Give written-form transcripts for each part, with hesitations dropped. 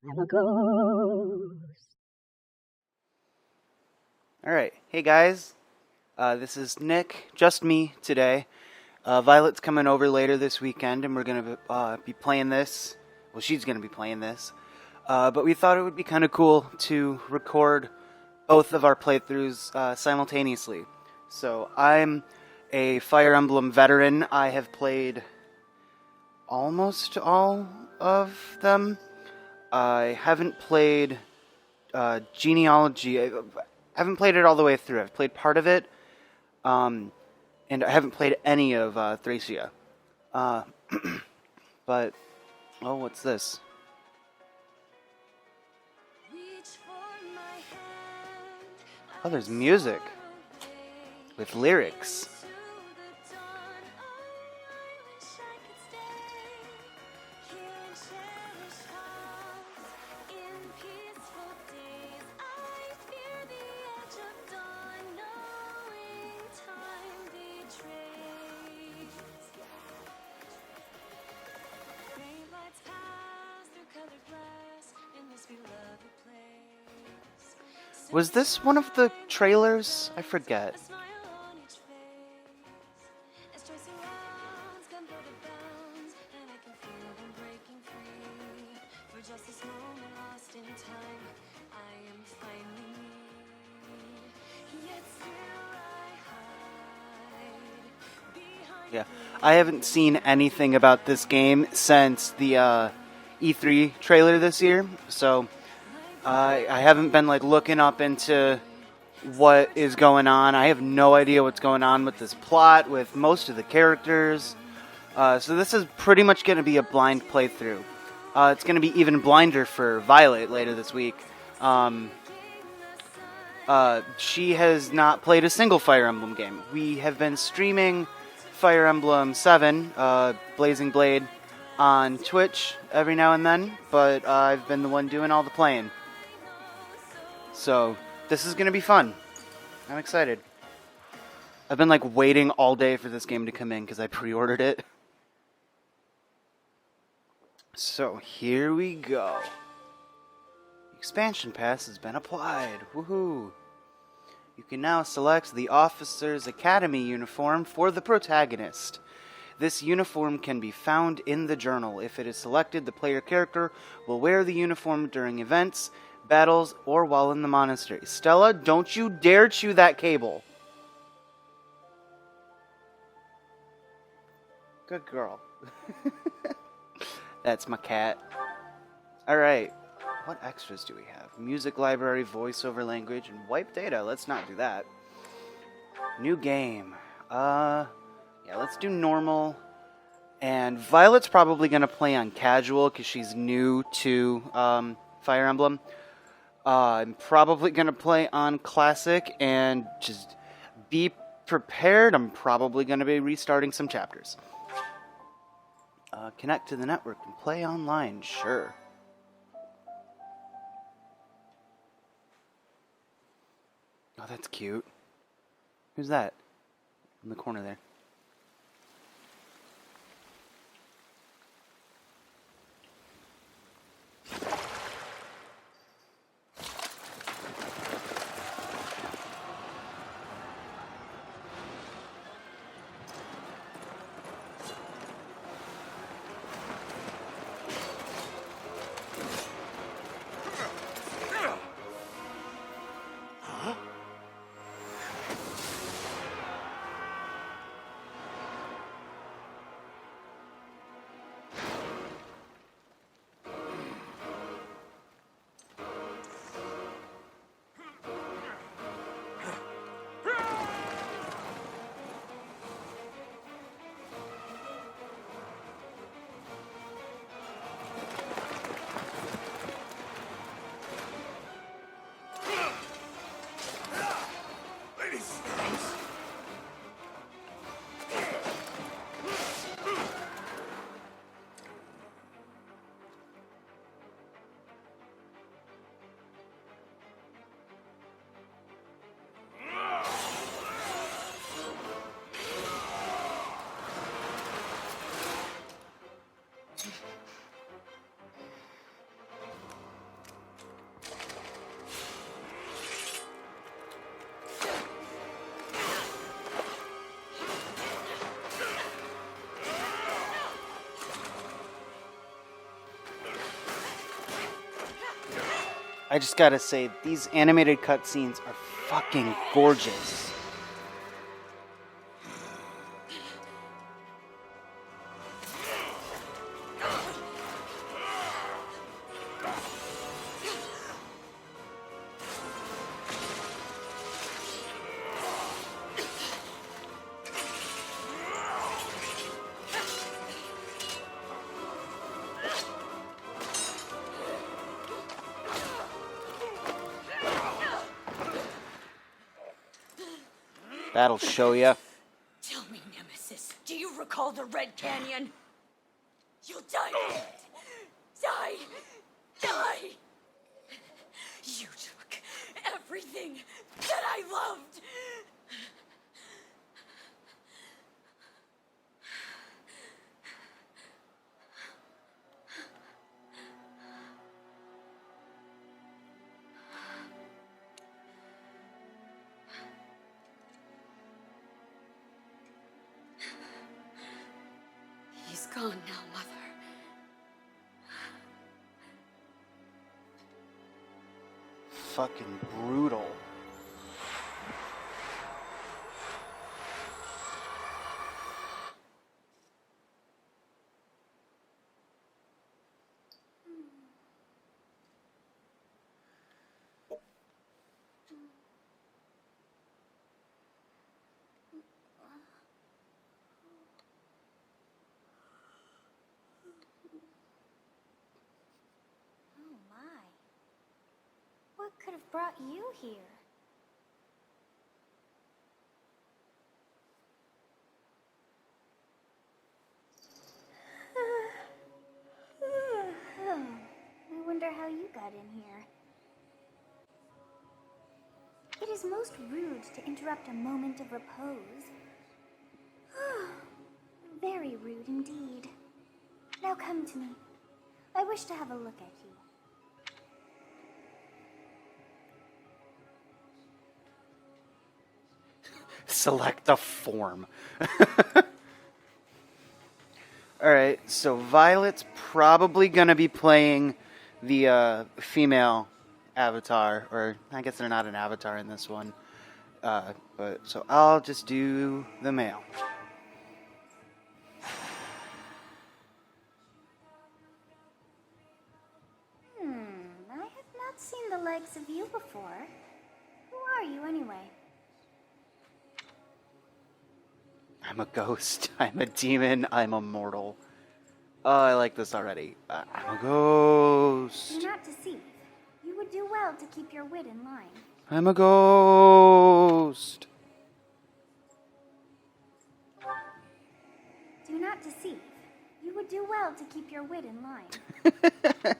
I'm a ghost. Alright, hey guys, this is Nick, just me today. Violet's coming over later this weekend and we're going to be playing this. Well, she's going to be playing this. But we thought it would be kind of cool to record both of our playthroughs simultaneously. So I'm a Fire Emblem veteran. I have played almost all of them. I haven't played Genealogy. I haven't played it all the way through. I've played part of it, and I haven't played any of Thracia. But, oh, what's this? Oh, there's music with lyrics. Was this one of the trailers? I forget. Yeah, I haven't seen anything about this game since the E3 trailer this year, so I haven't been like looking up into what is going on. I have no idea what's going on with this plot, with most of the characters. So this is pretty much going to be a blind playthrough. It's going to be even blinder for Violet later this week. She has not played a single Fire Emblem game. We have been streaming Fire Emblem 7, Blazing Blade, on Twitch every now and then, but I've been the one doing all the playing. So, this is going to be fun. I'm excited. I've been like waiting all day for this game to come in because I pre-ordered it. So, here we go. Expansion pass has been applied. Woohoo! You can now select the Officer's Academy uniform for the protagonist. This uniform can be found in the journal. If it is selected, the player character will wear the uniform during events, battles, or while in the monastery. Stella, don't you dare chew that cable. Good girl. That's my cat. Alright. What extras do we have? Music library, voiceover language, and wipe data. Let's not do that. New game. Yeah, let's do normal. And Violet's probably going to play on casual because she's new to Fire Emblem. I'm probably going to play on classic and just be prepared. I'm probably going to be restarting some chapters. Connect to the network and play online. Sure. Oh, that's cute. Who's that? In the corner there. I just gotta say, these animated cutscenes are fucking gorgeous. That'll show ya. Tell me, Nemesis, do you recall the Red Canyon? You'll die in it. Die! You took everything that I loved. He's gone now, Mother. Fucking brutal. Oh my. What could have brought you here? I wonder how you got in here. It is most rude to interrupt a moment of repose. Very rude indeed. Now come to me. I wish to have a look at you. Select a form. Alright, so Violet's probably gonna be playing the female avatar, or I guess they're not an avatar in this one. But so I'll just do the male. I have not seen the likes of you before. Who are you anyway? I'm a ghost. I'm a demon. I'm a mortal. Oh, I like this already. I'm a ghost. Do not deceive. You would do well to keep your wit in line. I'm a ghost. Do not deceive. You would do well to keep your wit in line.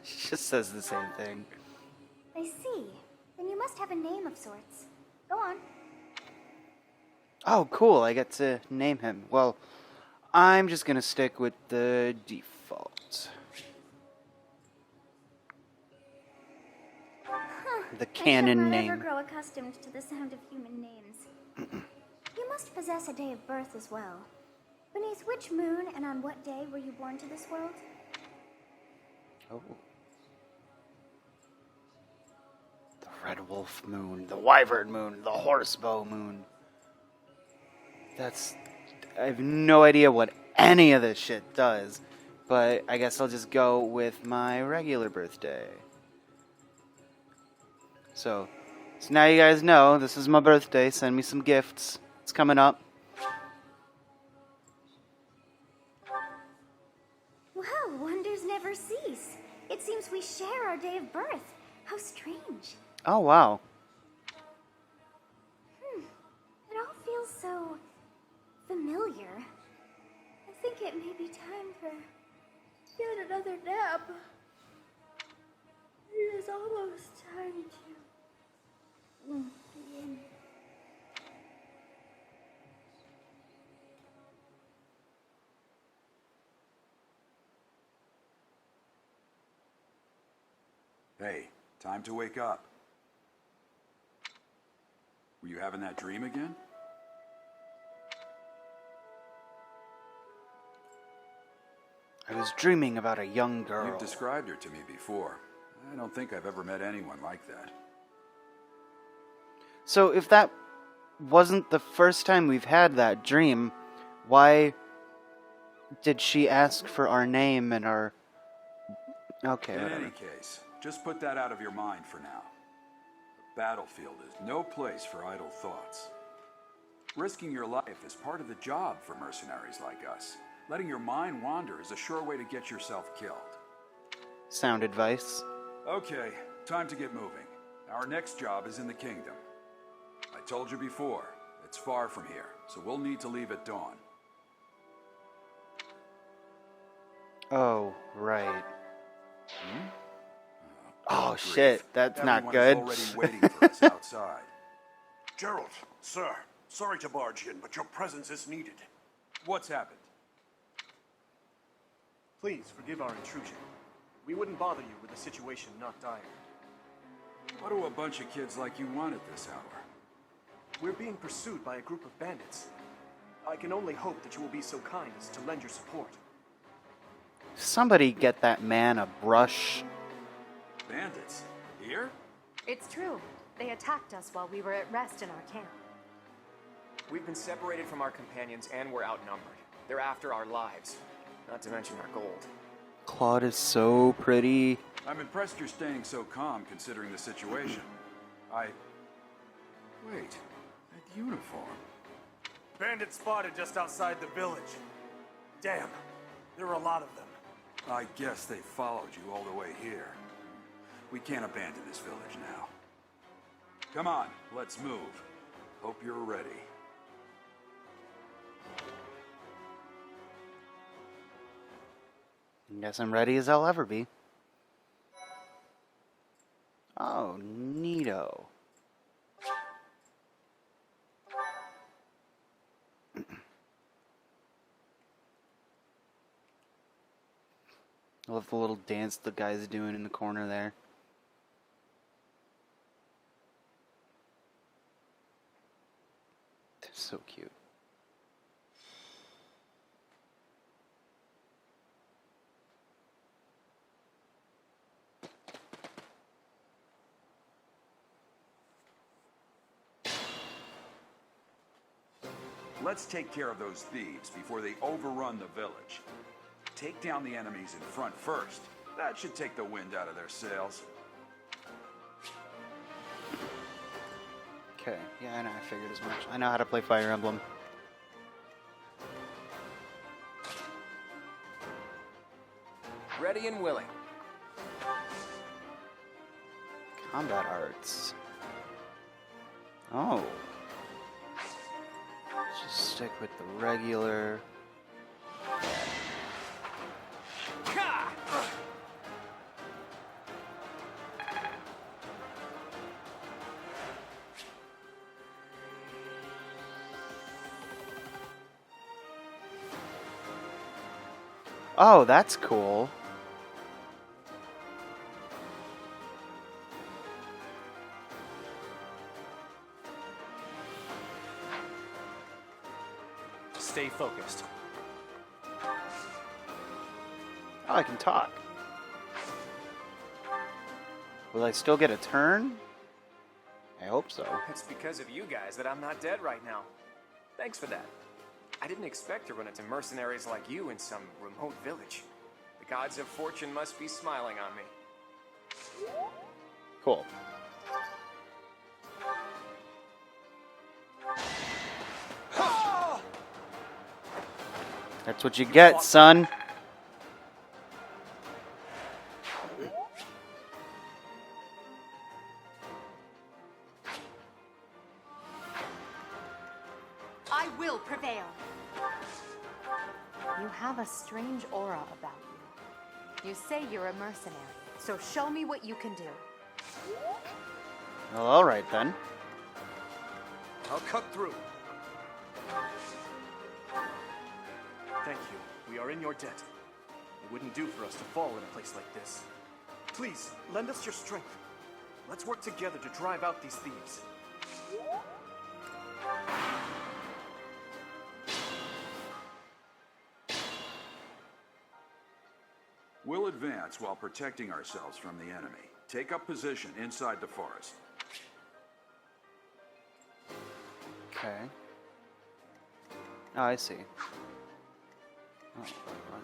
She just says the same thing. I see. Then you must have a name of sorts. Go on. Oh, cool. I get to name him. Well, I'm just going to stick with the default. The canon I shall not name. ever grow accustomed to the sound of human names. You must possess a day of birth as well. Beneath which moon and on what day were you born to this world? Oh. The red wolf moon, the wyvern moon, the horsebow moon. I have no idea what any of this shit does, but I guess I'll just go with my regular birthday. So now you guys know, this is my birthday. Send me some gifts. It's coming up. Well, wonders never cease. It seems we share our day of birth. How strange. Oh, wow. It all feels so familiar. I think it may be time for yet another nap. It is almost time to begin. Hey, time to wake up. Were you having that dream again? I was dreaming about a young girl. You've described her to me before. I don't think I've ever met anyone like that. So if that wasn't the first time we've had that dream, why did she ask for our name and our... Okay, In whatever. any case, just put that out of your mind for now. The battlefield is no place for idle thoughts. Risking your life is part of the job for mercenaries like us. Letting your mind wander is a sure way to get yourself killed. Sound advice. Okay, time to get moving. Our next job is in the kingdom. I told you before, it's far from here, so we'll need to leave at dawn. Oh, right. Oh, Grief. shit, that's not Everyone good. is already waiting for us outside. Gerald, sir, sorry to barge in, but your presence is needed. What's happened? Please forgive our intrusion. We wouldn't bother you with a situation not dire. What do a bunch of kids like you want at this hour? We're being pursued by a group of bandits. I can only hope that you will be so kind as to lend your support. Somebody get that man a brush. Bandits? Here? It's true. They attacked us while we were at rest in our camp. We've been separated from our companions and we're outnumbered. They're after our lives, not to mention our gold. Claude is so pretty. I'm impressed you're staying so calm considering the situation. Wait, that uniform. Bandits spotted just outside the village. Damn, there are a lot of them. I guess they followed you all the way here. We can't abandon this village now. Come on, let's move. Hope you're ready. Guess I'm ready as I'll ever be. Oh, neato. I love the little dance the guy's doing in the corner there. They're so cute. Let's take care of those thieves before they overrun the village. Take down the enemies in front first. That should take the wind out of their sails. Okay, yeah, I know, I figured as much. I know how to play Fire Emblem. Ready and willing. Combat arts. Oh. Just stick with the regular. Oh, that's cool. Stay focused. Oh, I can talk. Will I still get a turn? I hope so. It's because of you guys that I'm not dead right now. Thanks for that. I didn't expect to run into mercenaries like you in some remote village. The gods of fortune must be smiling on me. Cool. That's what you get, son. I will prevail. You have a strange aura about you. You say you're a mercenary, so show me what you can do. Well, alright then. I'll cut through. Thank you. We are in your debt. It wouldn't do for us to fall in a place like this. Please, lend us your strength. Let's work together to drive out these thieves. We'll advance while protecting ourselves from the enemy. Take up position inside the forest. Okay. Oh, I see. Oh, what?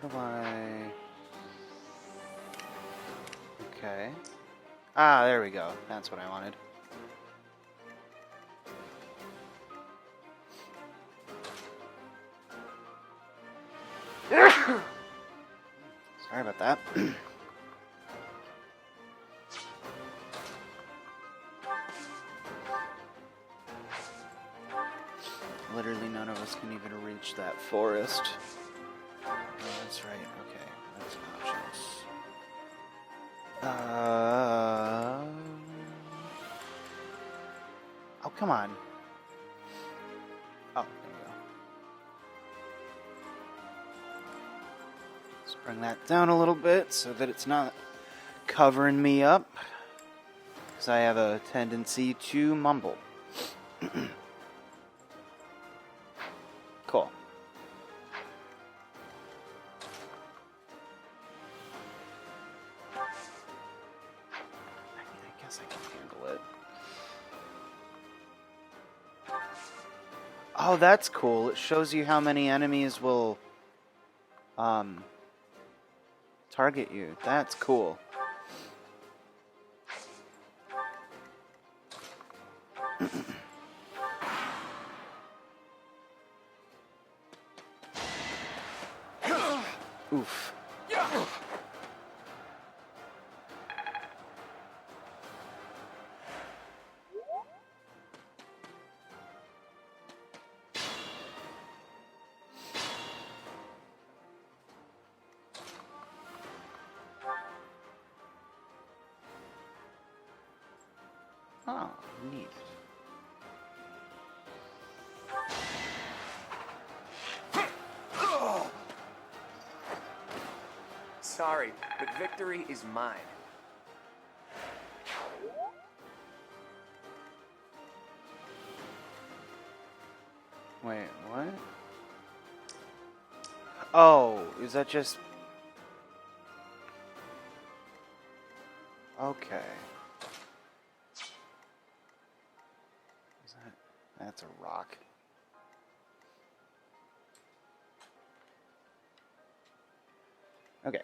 How do I... Okay. Ah, there we go. That's what I wanted. Sorry about that. Literally none of us can even reach that forest. Oh, that's right. Okay, that's options. Oh, come on. Oh, there we go. Let's bring that down a little bit so that it's not covering me up. Because I have a tendency to mumble. Cool. I guess I can handle it. Oh, that's cool. It shows you how many enemies will target you. That's cool. Oof. Oh, neat. Sorry, but victory is mine. Wait, what? Oh, is that just... Okay. Is that... That's a rock. Okay.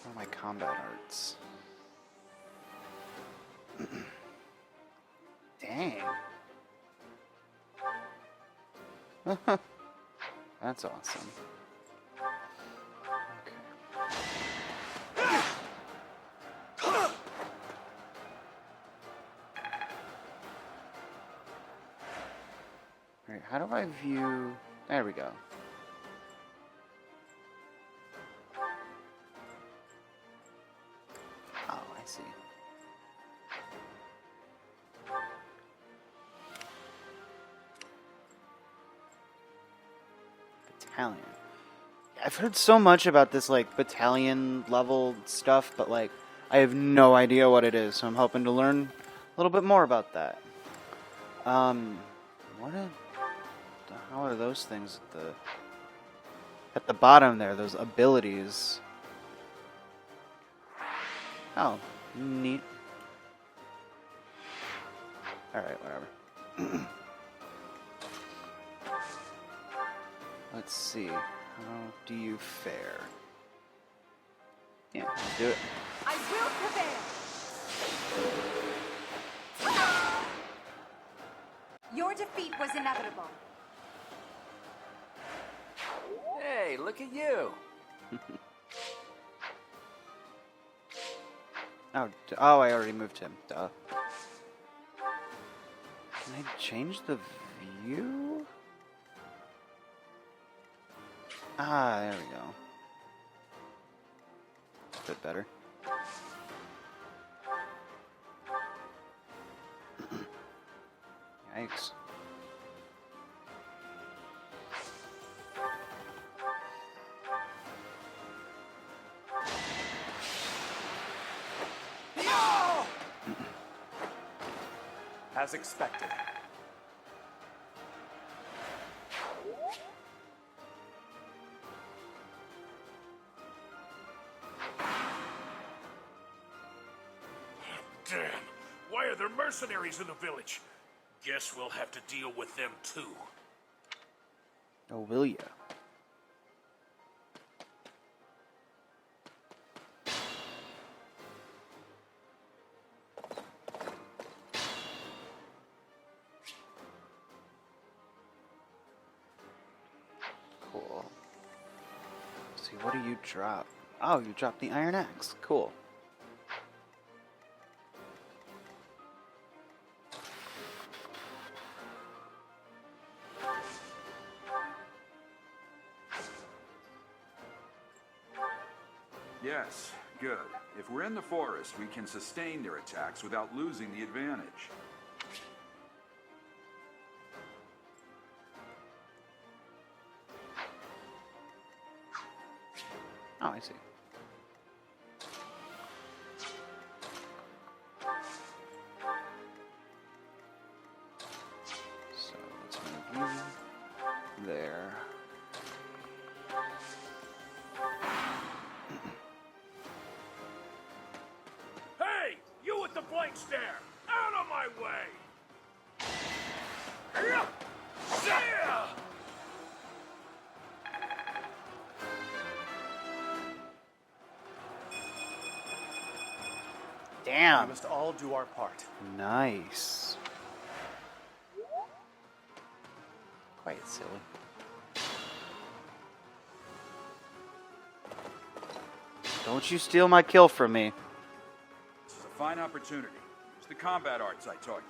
What are my combat arts? Dang. That's awesome. Okay. Alright, how do I view... There we go. Oh, I see. Battalion. I've heard so much about this, like, battalion level stuff, but, like, I have no idea what it is, so I'm hoping to learn a little bit more about that. How are those things at the bottom there, those abilities? Oh, neat. Alright, whatever. Let's see. How do you fare? Yeah, let's do it. I will prevail! Your defeat was inevitable. Hey, look at you. Oh, I already moved him. Duh. Can I change the view? Ah, there we go. A bit better. Yikes. as expected. Damn! Why are there mercenaries in the village? Guess we'll have to deal with them too. Oh, will ya? Cool. Let's see, what do you drop? Oh, you dropped the iron axe. Cool. Yes, good. If we're in the forest, we can sustain their attacks without losing the advantage. Oh, I see. So let's move you there. Hey! You with the blank stare! Out of my way! Yeah! We Damn. must all do our part. Nice. Quite silly. Don't you steal my kill from me. This is a fine opportunity. Use the combat arts I taught you.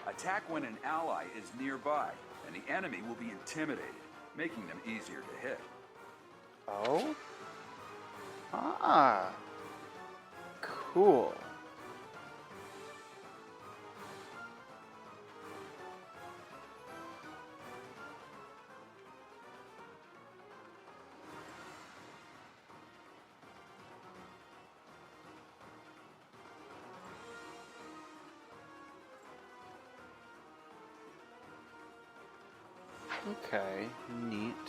Attack when an ally is nearby, and the enemy will be intimidated, making them easier to hit. Oh? Ah. Cool. Okay, neat.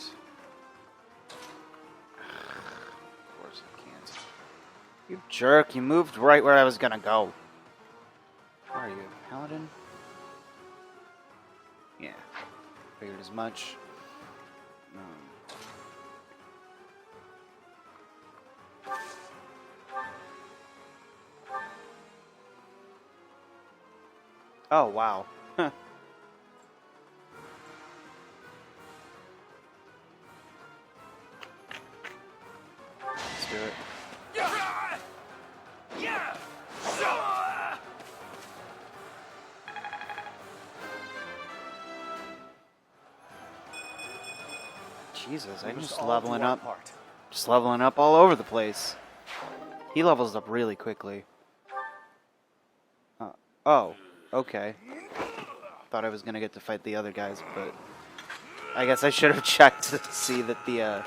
Of course I can't. You jerk, you moved right where I was gonna go. Where are you, Paladin? Yeah, figured as much. Oh, wow. Huh. Let's do it. Jesus, I'm just leveling up. Just leveling up all over the place. He levels up really quickly. Oh, okay. Thought I was gonna get to fight the other guys, but I guess I should have checked to see that the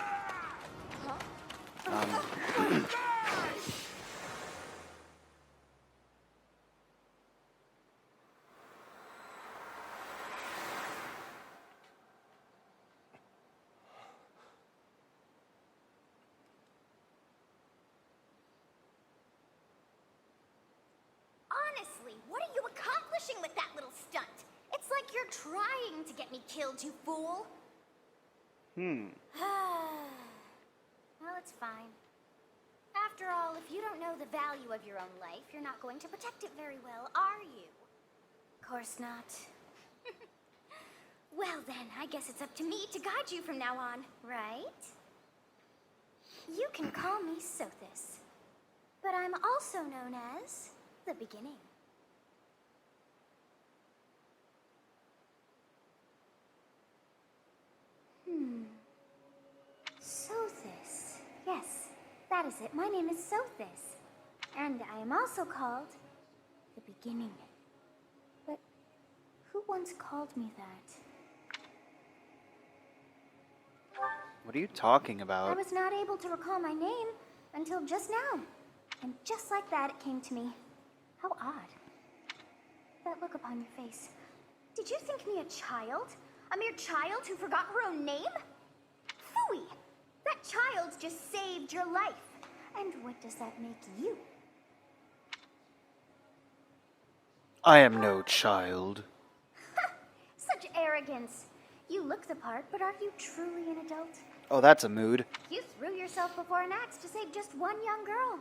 Honestly, what are you accomplishing with that little stunt? It's like you're trying to get me killed, you fool. Well, it's fine. After all, if you don't know the value of your own life, you're not going to protect it very well, are you? Of course not. Well then, I guess it's up to me to guide you from now on, right? You can call me Sothis, but I'm also known as the Beginning. Sothis. Yes, that is it. My name is Sothis. And I am also called the Beginning. But Who once called me that? What are you talking I about? was not able to recall my name until just now. And just like that, it came to me. How odd. That look upon your face. Did you think me a child? A mere child who forgot her own name? Phooey! That child just saved your life. And what does that make you? I am no child. Such arrogance. You look the part, but are you truly an adult? Oh, that's a mood. You threw yourself before an axe to save just one young girl.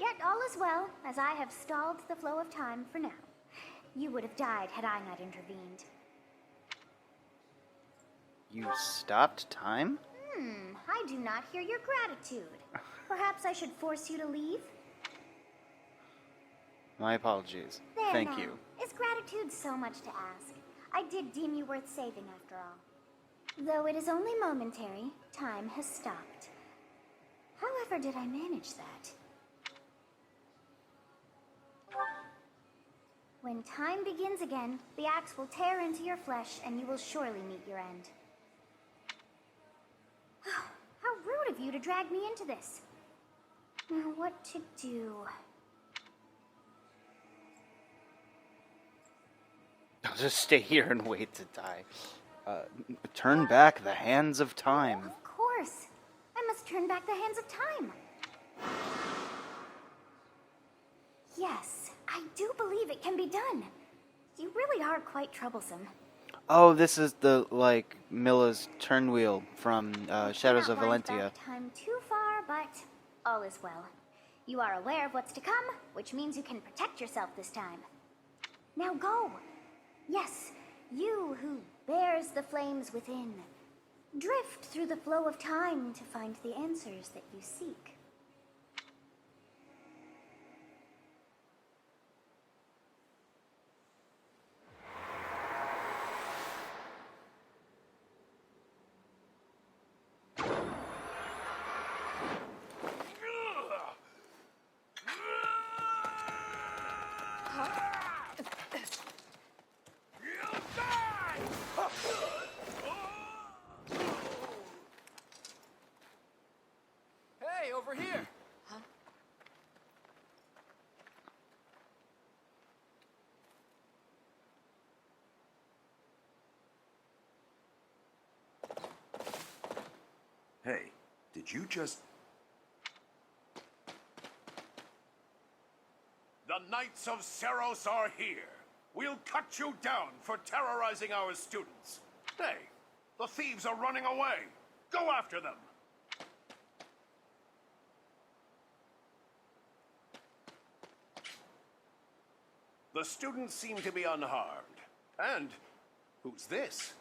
Yet all is well, as I have stalled the flow of time for now. You would have died had I not intervened. You stopped time? I do not hear your gratitude. Perhaps I should force you to leave? My apologies. There Thank now. you. Is gratitude so much to ask? I did deem you worth saving after all. Though it is only momentary, time has stopped. However did I manage that? When time begins again, the axe will tear into your flesh and you will surely meet your end. How rude of you to drag me into this. Now what to do? I'll just stay here and wait to die. Turn back the hands of time. Of course. I must turn back the hands of time. Yes, I do believe it can be done. You really are quite troublesome. Oh, this is the, like, Milla's turn wheel from Shadows of Cannot wind Valentia. back time too far, but all is well. You are aware of what's to come, which means you can protect yourself this time. Now go. Yes, you who bears the flames within. Drift through the flow of time to find the answers that you seek. Hey, over here! Hey, did you just... The Knights of Seros are here. We'll cut you down for terrorizing our students. Hey, the thieves are running away. Go after them. The students seem to be unharmed. And who's this?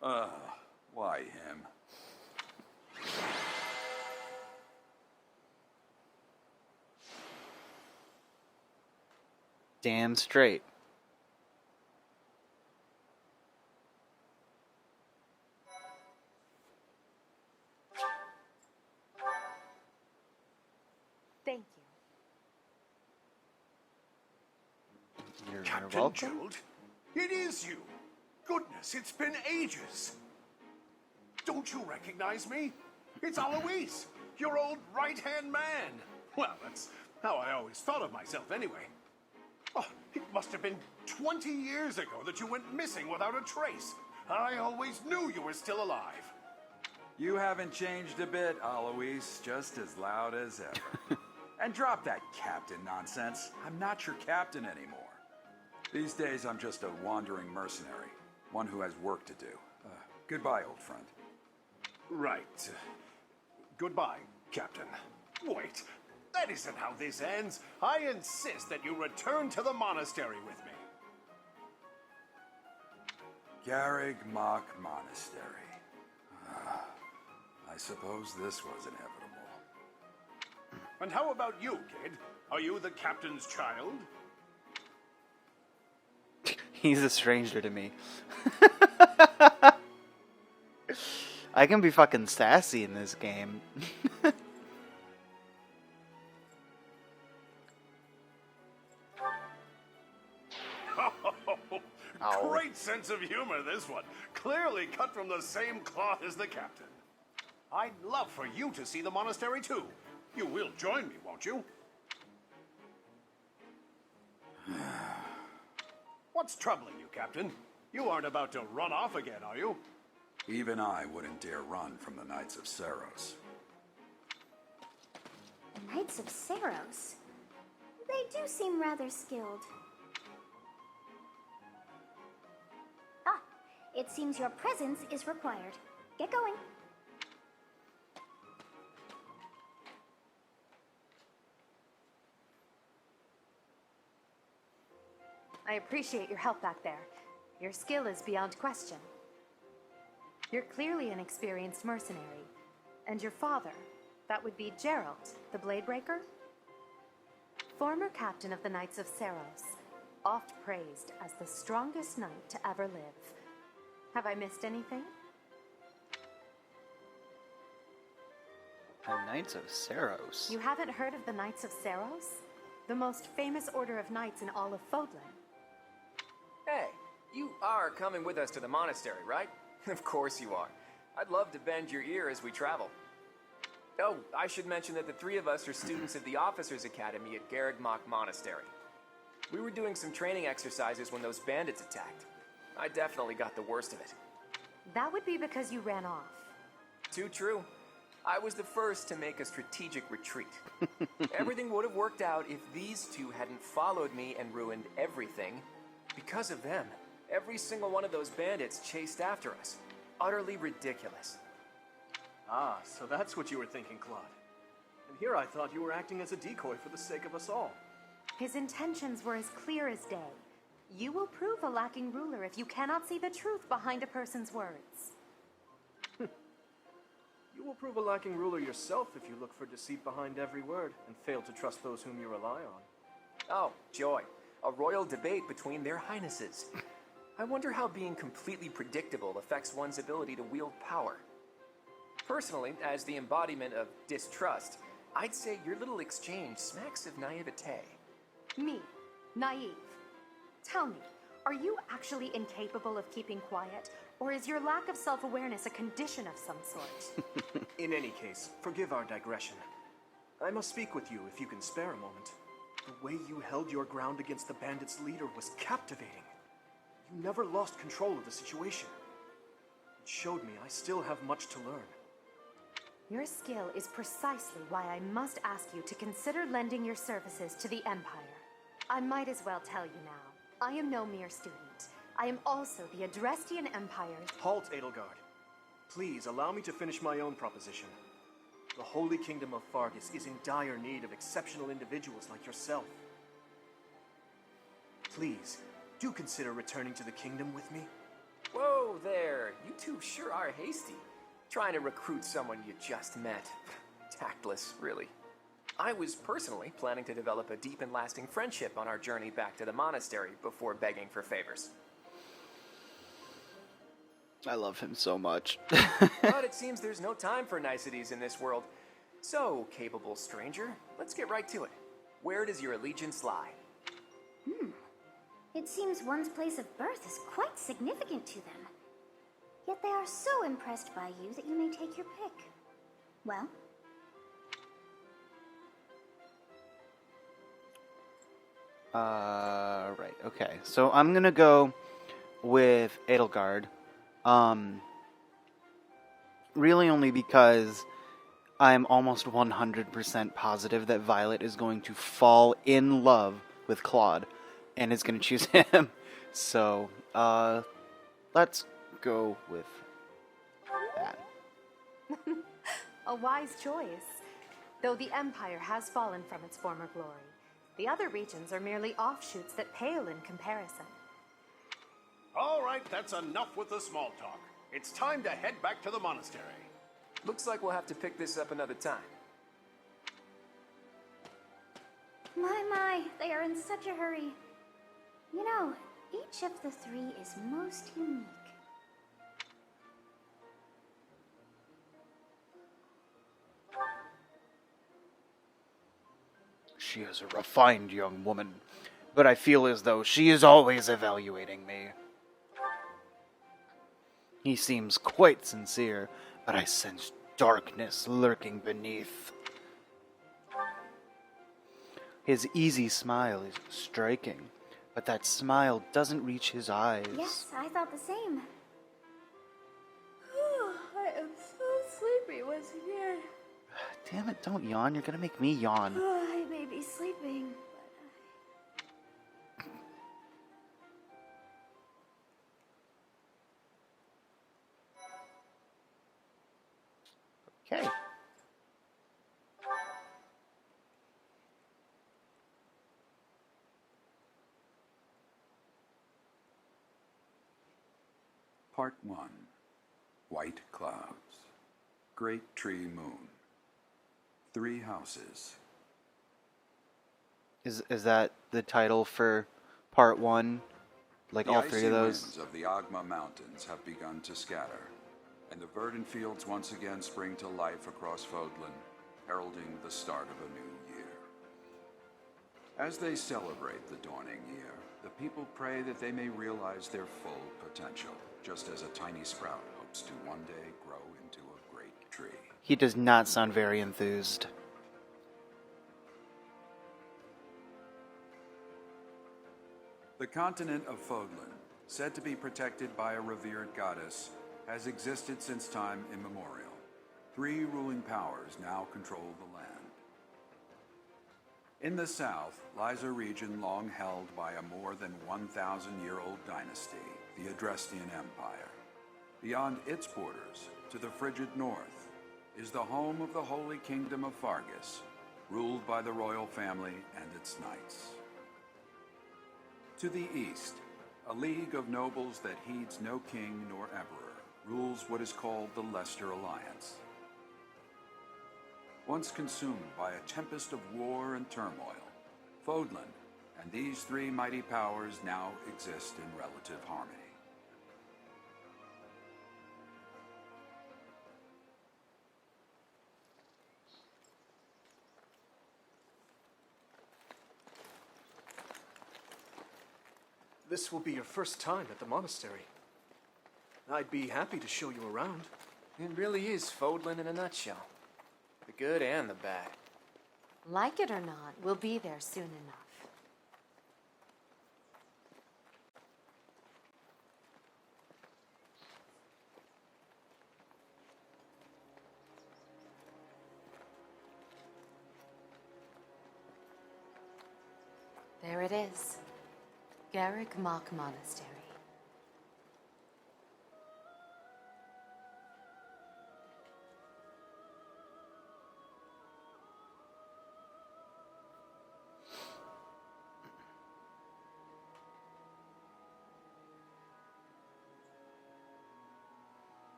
Why him? Damn straight. Thank you. You're Captain welcome. Gerald? It is you. Goodness, it's been ages. Don't you recognize me? It's Alois, your old right-hand man. Well, that's how I always thought of myself anyway. Oh, it must have been 20 years ago that you went missing without a trace. I always knew you were still alive. You haven't changed a bit, Alois. Just as loud as ever. And drop that captain nonsense. I'm not your captain anymore. These days, I'm just a wandering mercenary. One who has work to do. Goodbye, old friend. Right. Goodbye, Captain. Wait, that isn't how this ends. I insist that you return to the monastery with me. Garrig Mach Monastery. I suppose this was inevitable. And how about you, kid? Are you the captain's child? He's a stranger to me. I can be fucking sassy in this game. of humor, this one. Clearly cut from the same cloth as the captain. I'd love for you to see the monastery, too. You will join me, won't you? What's troubling you, Captain? You aren't about to run off again, are you? Even I wouldn't dare run from the Knights of Saros. The Knights of Saros. They do seem rather skilled. Ah, it seems your presence is required. Get going. I appreciate your help back there. Your skill is beyond question. You're clearly an experienced mercenary. And your father, that would be Gerald, the Bladebreaker? Former captain of the Knights of Saros, oft praised as the strongest knight to ever live. Have I missed anything? The Knights of Saros. You haven't heard of the Knights of Saros? The most famous order of knights in all of Fodlan. Hey, you are coming with us to the monastery, right? Of course you are. I'd love to bend your ear as we travel. Oh, I should mention that the three of us are students of the Officers' Academy at GRYFFINDOR Monastery. We were doing some training exercises when those bandits attacked. I definitely got the worst of it. That would be because you ran off. Too true. I was the first to make a strategic retreat. Everything would have worked out if these two hadn't followed me and ruined everything. Because of them, every single one of those bandits chased after us. Utterly ridiculous. Ah, so that's what you were thinking, Claude. And here I thought you were acting as a decoy for the sake of us all. His intentions were as clear as day. You will prove a lacking ruler if you cannot see the truth behind a person's words. You will prove a lacking ruler yourself if you look for deceit behind every word and fail to trust those whom you rely on. Oh, joy. A royal debate between their highnesses. I wonder how being completely predictable affects one's ability to wield power. Personally, as the embodiment of distrust, I'd say your little exchange smacks of naivete. Me, naive. Tell me, are you actually incapable of keeping quiet, or is your lack of self-awareness a condition of some sort? In any case, forgive our digression. I must speak with you if you can spare a moment. The way you held your ground against the bandits' leader was captivating. You never lost control of the situation. It showed me I still have much to learn. Your skill is precisely why I must ask you to consider lending your services to the Empire. I might as well tell you now, I am no mere student. I am also the Adrestian Empire's... Halt, Edelgard. Please allow me to finish my own proposition. The Holy Kingdom of Fargus is in dire need of exceptional individuals like yourself. Please, do consider returning to the kingdom with me. Whoa there, you two sure are hasty. Trying to recruit someone you just met. Tactless, really. I was personally planning to develop a deep and lasting friendship on our journey back to the monastery before begging for favors. I love him so much. But it seems there's no time for niceties in this world. So, capable stranger, let's get right to it. Where does your allegiance lie? It seems one's place of birth is quite significant to them. Yet they are so impressed by you that you may take your pick. Well? Right, okay. So I'm gonna go with Edelgard. Really only because I'm almost 100% positive that Violet is going to fall in love with Claude and is going to choose him. So, let's go with that. A wise choice. Though the Empire has fallen from its former glory, the other regions are merely offshoots that pale in comparison. All right, that's enough with the small talk. It's time to head back to the monastery. Looks like we'll have to pick this up another time. My, they are in such a hurry. You know, each of the three is most unique. She is a refined young woman, but I feel as though she is always evaluating me. He seems quite sincere, but I sense darkness lurking beneath. His easy smile is striking, but that smile doesn't reach his eyes. Yes, I thought the same. I am so sleepy once again. Damn it, don't yawn. You're gonna make me yawn. I may be sleeping, Okay. Part 1. White Clouds. Great Tree Moon. 3 houses. Is that the title for part 1? Like The all 3 of those? icy winds of the Agma Mountains have begun to scatter, and the verdant fields once again spring to life across Fodlan, heralding the start of a new year. As they celebrate the dawning year, the people pray that they may realize their full potential, just as a tiny sprout hopes to one day grow into a great tree. He does not sound very enthused. The continent of Fodlan, said to be protected by a revered goddess, has existed since time immemorial. 3 ruling powers now control the land. In the south lies a region long held by a more than 1,000-year-old dynasty, the Adrestian Empire. Beyond its borders, to the frigid north, is the home of the Holy Kingdom of Fargus, ruled by the royal family and its knights. To the east, a league of nobles that heeds no king nor emperor rules what is called the Leicester Alliance. Once consumed by a tempest of war and turmoil, Fodlan and these 3 mighty powers now exist in relative harmony. This will be your first time at the monastery. I'd be happy to show you around. It really is Fodlan in a nutshell. The good and the bad. Like it or not, we'll be there soon enough. There it is. GRYFFINDOR Monastery.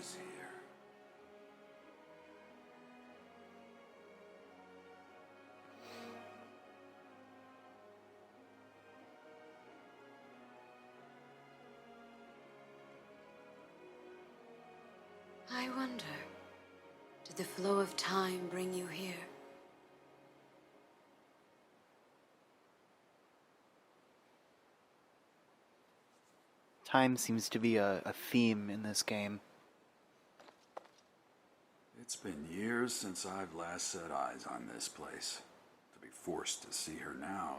Is here. I wonder, did the flow of time bring you here? Time seems to be a theme in this game. It's been years since I've last set eyes on this place. To be forced to see her now,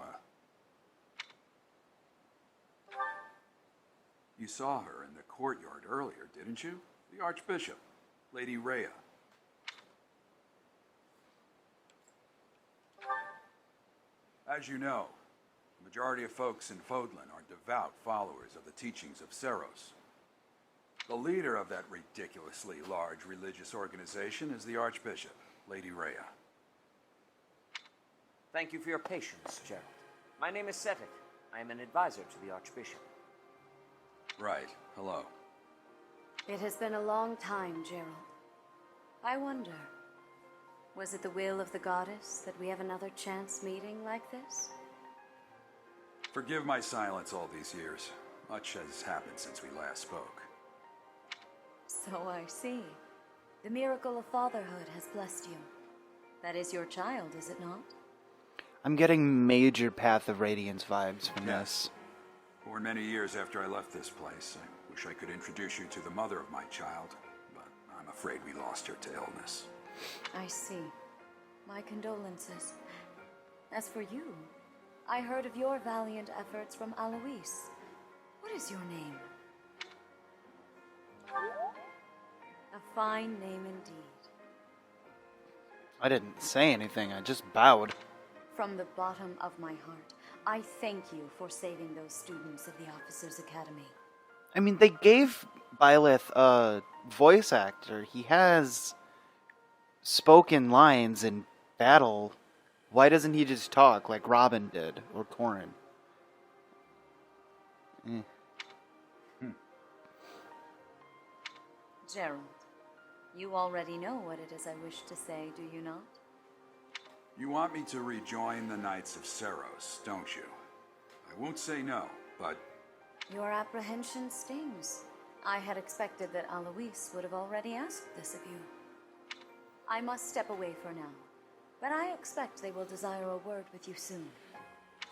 You saw her in the courtyard earlier, didn't you? The Archbishop, Lady Rhea. As you know, the majority of folks in Fodlan are devout followers of the teachings of Seros. The leader of that ridiculously large religious organization is the Archbishop, Lady Rhea. Thank you for your patience, Gerald. My name is Setik. I am an advisor to the Archbishop. Right. Hello. It has been a long time, Gerald. I wonder, was it the will of the goddess that we have another chance meeting like this? Forgive my silence all these years. Much has happened since we last spoke. So I see. The miracle of fatherhood has blessed you. That is your child, is it not? I'm getting major Path of Radiance vibes from this. Born many years after I left this place, I wish I could introduce you to the mother of my child, but I'm afraid we lost her to illness. I see. My condolences. As for you, I heard of your valiant efforts from Alois. What is your name? A fine name indeed. I didn't say anything, I just bowed. From the bottom of my heart, I thank you for saving those students of the Officers' Academy. I mean, they gave Byleth a voice actor. He has spoken lines in battle. Why doesn't he just talk like Robin did, or Corrin? Gerald, you already know what it is I wish to say, do you not? You want me to rejoin the Knights of Seros, don't you? I won't say no, but... Your apprehension stings. I had expected that Alois would have already asked this of you. I must step away for now, but I expect they will desire a word with you soon.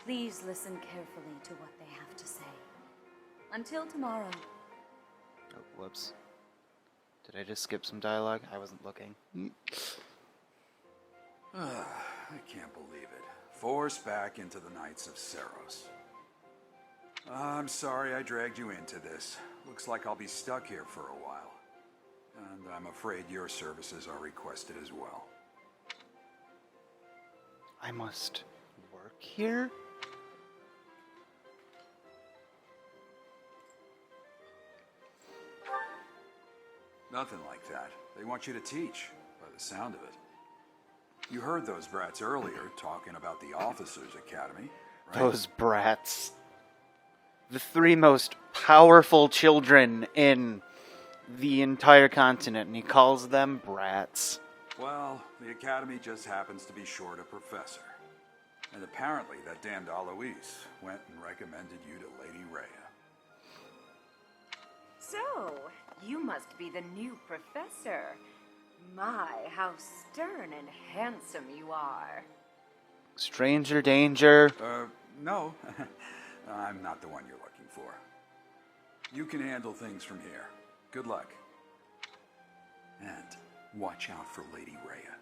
Please listen carefully to what they have to say. Until tomorrow. Oh, whoops. Did I just skip some dialogue? I wasn't looking. I can't believe it. Forced back into the Knights of Seros. I'm sorry I dragged you into this. Looks like I'll be stuck here for a while. And I'm afraid your services are requested as well. I must work here? Nothing like that. They want you to teach, by the sound of it. You heard those brats earlier talking about the Officers' Academy, right? Those brats. The three most powerful children in the entire continent, and he calls them brats. Well, the Academy just happens to be short a professor. And apparently that damned Alois went and recommended you to Lady Rhea. So, you must be the new professor. My, how stern and handsome you are. Stranger danger. No. I'm not the one you're looking for. You can handle things from here. Good luck. And watch out for Lady Rhea.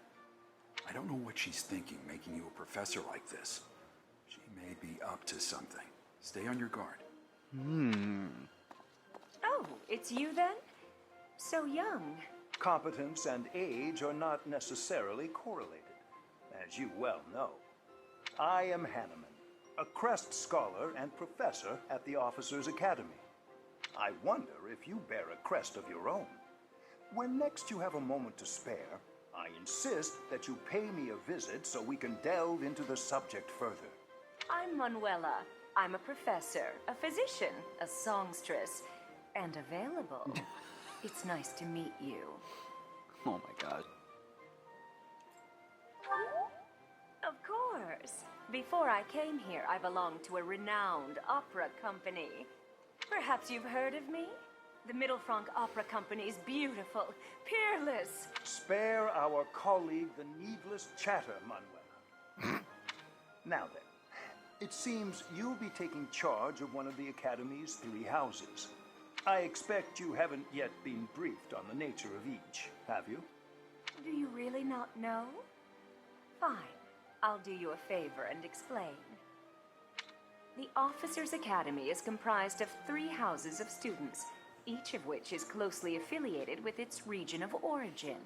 I don't know what she's thinking making you a professor like this. She may be up to something. Stay on your guard. Oh, it's you then? So young. Competence and age are not necessarily correlated, as you well know. I am Hanneman, a Crest Scholar and Professor at the Officers' Academy. I wonder if you bear a crest of your own. When next you have a moment to spare, I insist that you pay me a visit so we can delve into the subject further. I'm Manuela. I'm a professor, a physician, a songstress, and available. It's nice to meet you. Oh my god. Of course. Before I came here, I belonged to a renowned opera company. Perhaps you've heard of me? The Middle Franc Opera Company is beautiful, peerless. Spare our colleague the needless chatter, Manuela. Now then, it seems you'll be taking charge of one of the Academy's 3 houses. I expect you haven't yet been briefed on the nature of each, have you? Do you really not know? Fine. I'll do you a favor and explain. The Officers' Academy is comprised of 3 houses of students, each of which is closely affiliated with its region of origin.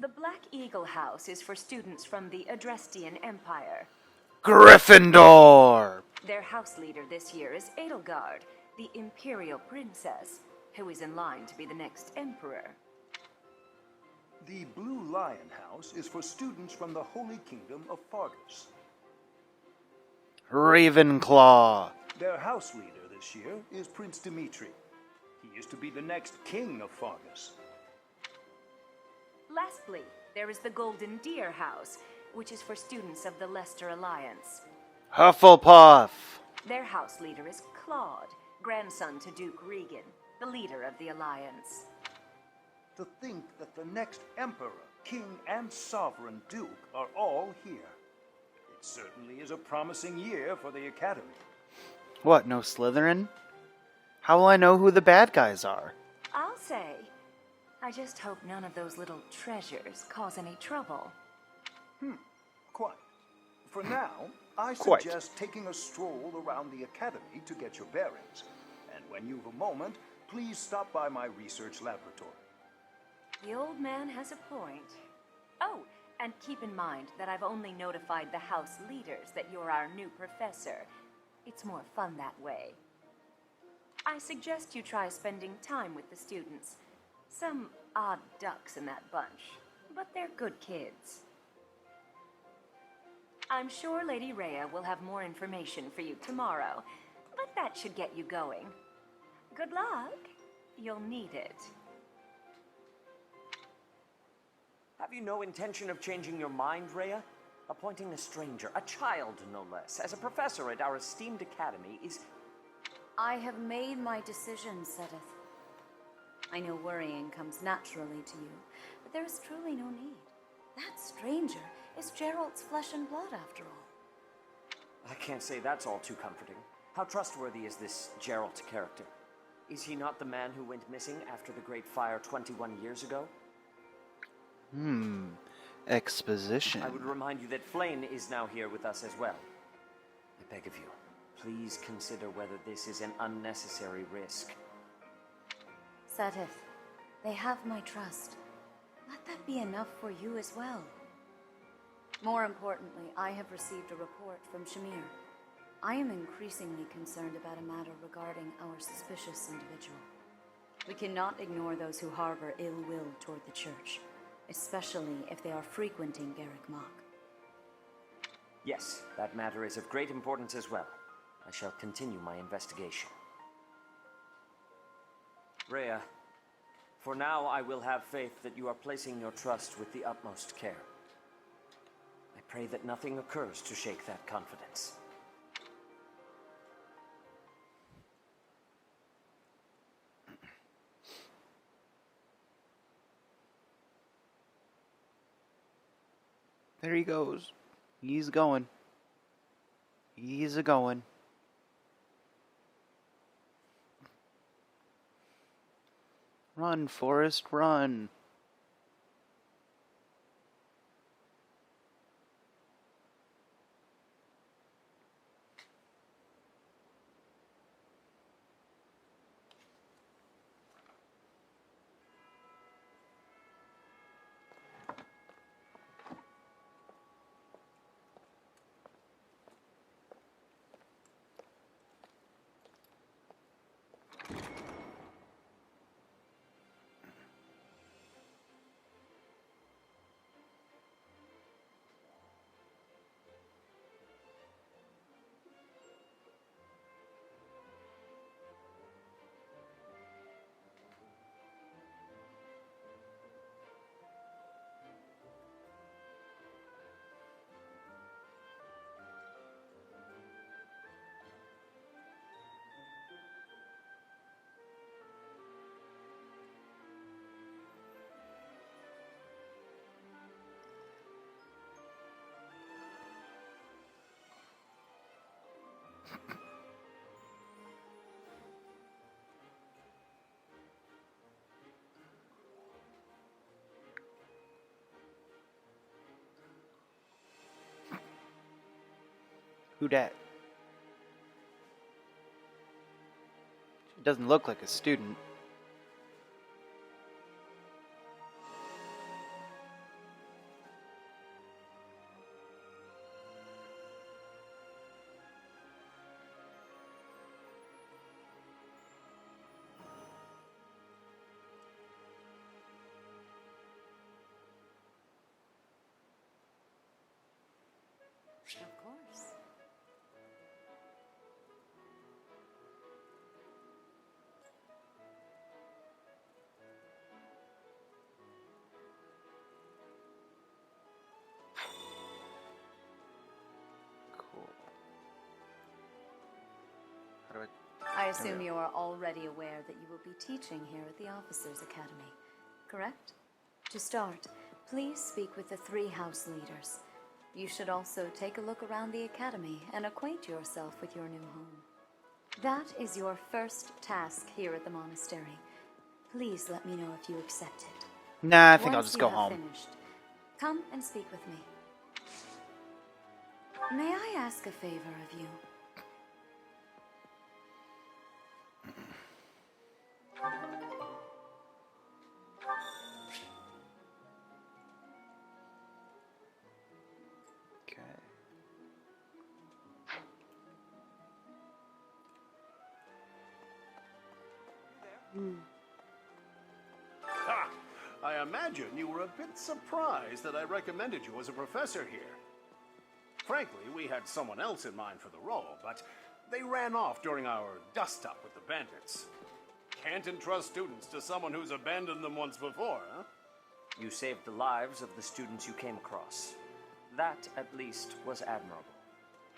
The Black Eagle House is for students from the Adrestian Empire. Gryffindor! Their house leader this year is Edelgard, the Imperial Princess, who is in line to be the next Emperor. The Blue Lion House is for students from the Holy Kingdom of Fargus. Ravenclaw. Their house leader this year is Prince Dimitri. He is to be the next king of Fargus. Lastly, there is the Golden Deer House, which is for students of the Leicester Alliance. Hufflepuff! Their house leader is Claude, grandson to Duke Regan, the leader of the Alliance. To think that the next Emperor, King, and Sovereign Duke are all here. It certainly is a promising year for the Academy. What, no Slytherin? How will I know who the bad guys are? I'll say. I just hope none of those little treasures cause any trouble. Quite. For now, I Quite. suggest taking a stroll around the Academy to get your bearings. And when you've a moment, please stop by my research laboratory. The old man has a point. Oh, and keep in mind that I've only notified the house leaders that you're our new professor. It's more fun that way. I suggest you try spending time with the students. Some odd ducks in that bunch, but they're good kids. I'm sure Lady Rhea will have more information for you tomorrow, but that should get you going. Good luck. You'll need it. Have you no intention of changing your mind, Rhea? Appointing a stranger, a child no less, as a professor at our esteemed academy is... I have made my decision, Sedith. I know worrying comes naturally to you, but there is truly no need. That stranger is Gerald's flesh and blood, after all. I can't say that's all too comforting. How trustworthy is this Gerald character? Is he not the man who went missing after the Great Fire 21 years ago? Exposition. I would remind you that Flane is now here with us as well. I beg of you, please consider whether this is an unnecessary risk. Sedith, they have my trust. Let that be enough for you as well. More importantly, I have received a report from Shamir. I am increasingly concerned about a matter regarding our suspicious individual. We cannot ignore those who harbor ill will toward the church, especially if they are frequenting Garrick Mach. Yes, that matter is of great importance as well. I shall continue my investigation. Rhea, for now I will have faith that you are placing your trust with the utmost care. I pray that nothing occurs to shake that confidence. There he goes. He's going. He's a-going. Run, Forrest, run. Who dat? She doesn't look like a student. Of course. assume you are already aware that you will be teaching here at the Officers' Academy, correct? To start, please speak with the 3 house leaders. You should also take a look around the academy and acquaint yourself with your new home. That is your first task here at the monastery. Please let me know if you accept it. Nah, I think I'll Once just you go have home. finished, come and speak with me. May I ask a favor of you? Okay. Ha! I imagine you were a bit surprised that I recommended you as a professor here. Frankly, we had someone else in mind for the role, but they ran off during our dust-up with the bandits. Can't entrust students to someone who's abandoned them once before, huh? You saved the lives of the students you came across. That, at least, was admirable.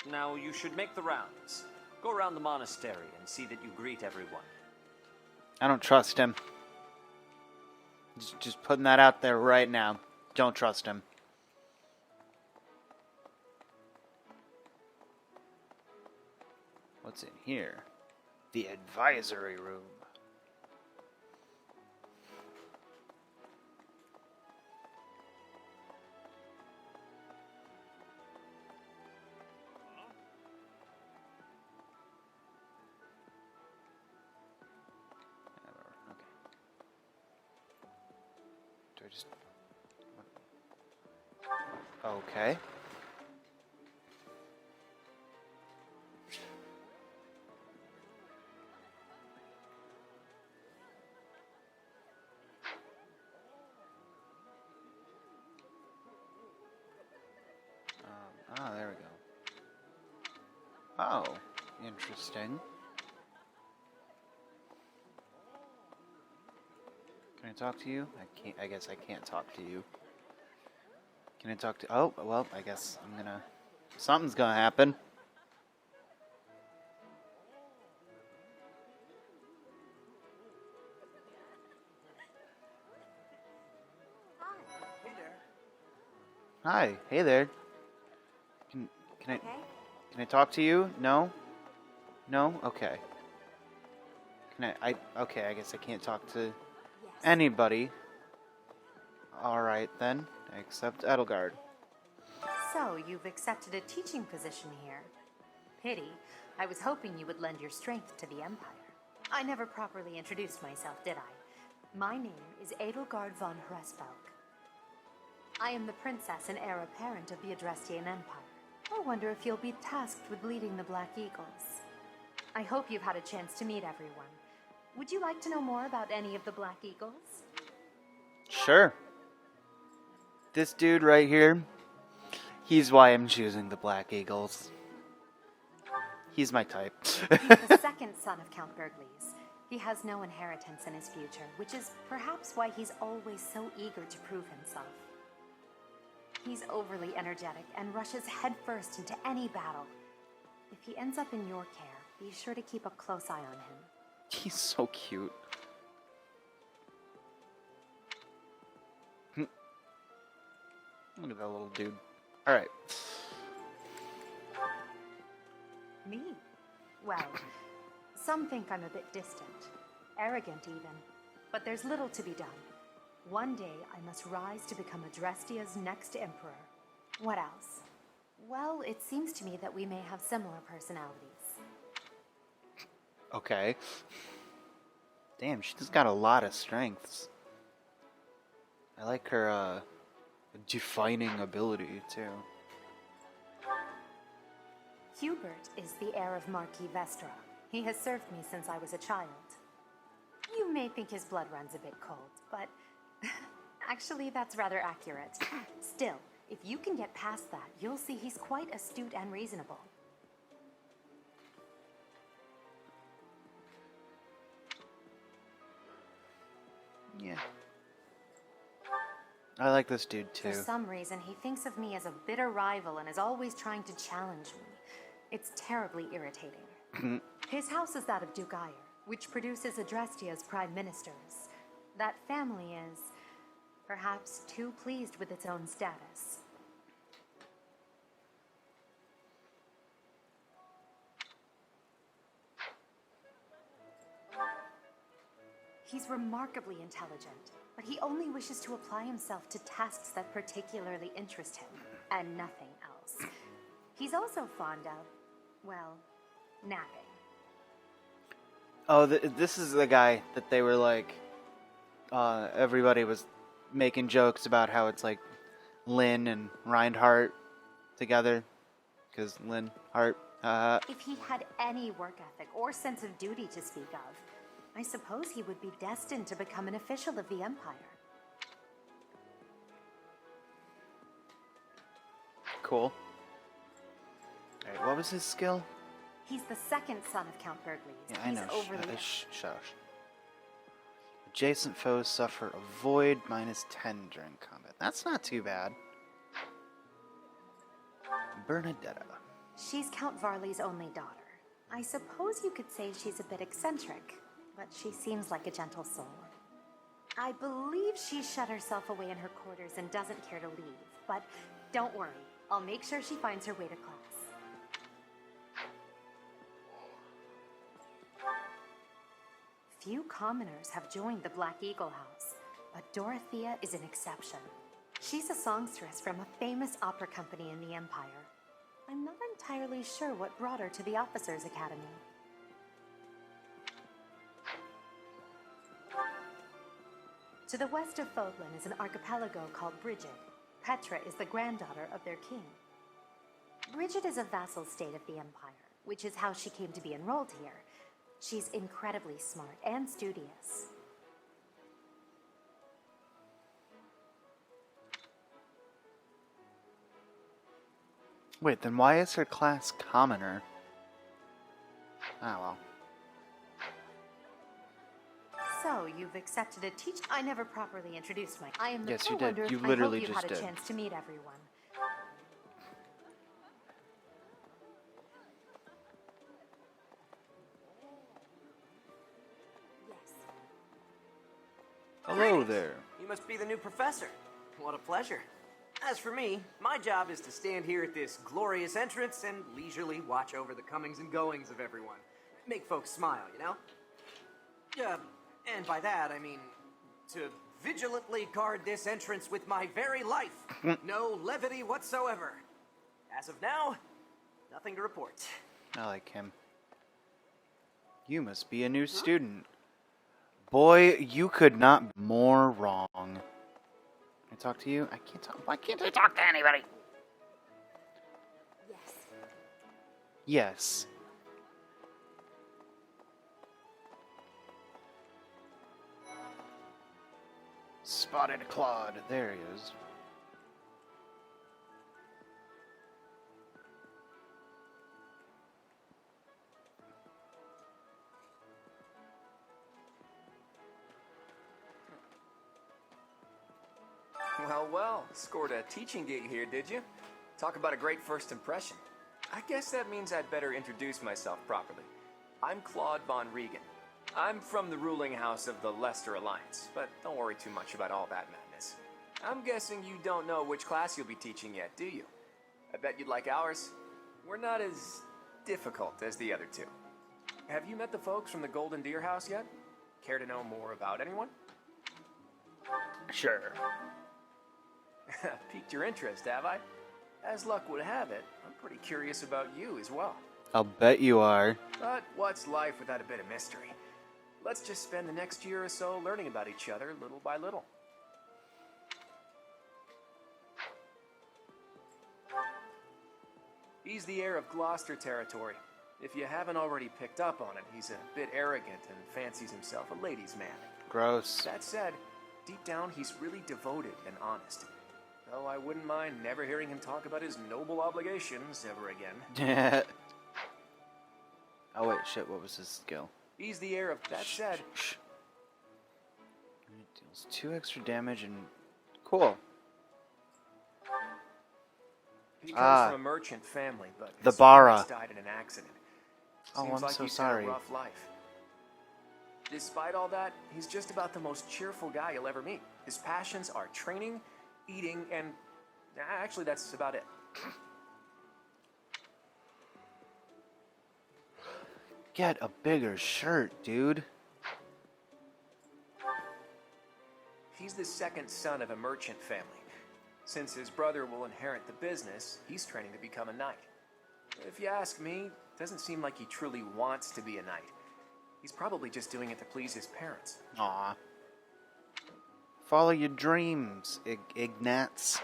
Now you should make the rounds. Go around the monastery and see that you greet everyone. I don't trust him. Just putting that out there right now. Don't trust him. What's in here? The advisory room. Do I just... Okay. There we go. Oh, interesting. Can I talk to you? I can't. I guess I can't talk to you. Can I talk to... Oh, well, I guess I'm gonna... Something's gonna happen. Hi. Hey there. Can I talk to you? No? No? Okay. Okay, I guess I can't talk to anybody. Alright then. I accept Edelgard. So, you've accepted a teaching position here. Pity. I was hoping you would lend your strength to the Empire. I never properly introduced myself, did I? My name is Edelgard von Hresvelg. I am the princess and heir apparent of the Adrestian Empire. I wonder if you'll be tasked with leading the Black Eagles. I hope you've had a chance to meet everyone. Would you like to know more about any of the Black Eagles? Sure. This dude right here, he's why I'm choosing the Black Eagles. He's my type. He's the second son of Count Burgles. He has no inheritance in his future, which is perhaps why he's always so eager to prove himself. He's overly energetic and rushes headfirst into any battle. If he ends up in your care, be sure to keep a close eye on him. He's so cute. Look at that little dude. Alright. Me? Well, some think I'm a bit distant, arrogant even, but there's little to be done. One day, I must rise to become Adrestia's next emperor. What else? Well, it seems to me that we may have similar personalities. Okay. Damn, she's got a lot of strengths. I like her, defining ability, too. Hubert is the heir of Marquis Vestra. He has served me since I was a child. You may think his blood runs a bit cold, but actually that's rather accurate. Still, if you can get past that, you'll see he's quite astute and reasonable. Yeah. I like this dude, too. For some reason, he thinks of me as a bitter rival and is always trying to challenge me. It's terribly irritating. His house is that of Dugire, which produces Adrestia's prime ministers. That family is perhaps too pleased with its own status. He's remarkably intelligent, but he only wishes to apply himself to tasks that particularly interest him, and nothing else. He's also fond of, well, napping. Oh, this is the guy that they were like, everybody was making jokes about how it's like Lynn and Reinhardt together, because Lynn Hart. If he had any work ethic or sense of duty to speak of, I suppose he would be destined to become an official of the Empire. Cool. Alright, what was his skill? He's the second son of Count Burgley. Yeah, I know. Overly... Shush. Adjacent foes suffer a void -10 during combat. That's not too bad. Bernadetta. She's Count Varley's only daughter. I suppose you could say she's a bit eccentric, but she seems like a gentle soul. I believe she shut herself away in her quarters and doesn't care to leave, but don't worry. I'll make sure she finds her way to class. Few commoners have joined the Black Eagle House, but Dorothea is an exception. She's a songstress from a famous opera company in the Empire. I'm not entirely sure what brought her to the Officers' Academy. To the west of Fodlan is an archipelago called Brigid. Petra is the granddaughter of their king. Brigid is a vassal state of the Empire, which is how she came to be enrolled here. She's incredibly smart and studious. Wait, then why is her class commoner? Ah, well. So, you've accepted a teach. I never properly introduced myself. I am the Yes, you did. co-wonder. You literally I hope you just had a did. chance to meet everyone. Hello there. You must be the new professor. What a pleasure. As for me, my job is to stand here at this glorious entrance and leisurely watch over the comings and goings of everyone. Make folks smile, you know? And by that, I mean to vigilantly guard this entrance with my very life. No levity whatsoever. As of now, nothing to report. I like him. You must be a new student. Boy, you could not be more wrong. Can I talk to you? I can't talk. Why can't I talk to anybody? Yes. Yes. Spotted Claude. There he is. Well, scored a teaching gig here, did you? Talk about a great first impression. I guess that means I'd better introduce myself properly. I'm Claude von Regan. I'm from the ruling house of the Leicester Alliance, but don't worry too much about all that madness. I'm guessing you don't know which class you'll be teaching yet, do you? I bet you'd like ours. We're not as difficult as the other two. Have you met the folks from the Golden Deer House yet? Care to know more about anyone? Sure. Piqued your interest, have I? As luck would have it, I'm pretty curious about you as well. I'll bet you are. But what's life without a bit of mystery? Let's just spend the next year or so learning about each other little by little. He's the heir of Gloucester territory. If you haven't already picked up on it, he's a bit arrogant and fancies himself a ladies' man. Gross. That said, deep down he's really devoted and honest. Though I wouldn't mind never hearing him talk about his noble obligations ever again. Oh wait, shit, what was his skill? He's the heir of... That said... It deals 2 extra damage and... Cool. He comes from a merchant family, but the his Bara. parents died in an accident. Oh, Seems I'm like so he's sorry. had a rough life. Despite all that, he's just about the most cheerful guy you'll ever meet. His passions are training, eating, and actually, that's about it. Get a bigger shirt, dude. He's the second son of a merchant family. Since his brother will inherit the business, he's training to become a knight. If you ask me, it doesn't seem like he truly wants to be a knight. He's probably just doing it to please his parents. Aw. Follow your dreams, Ignatz.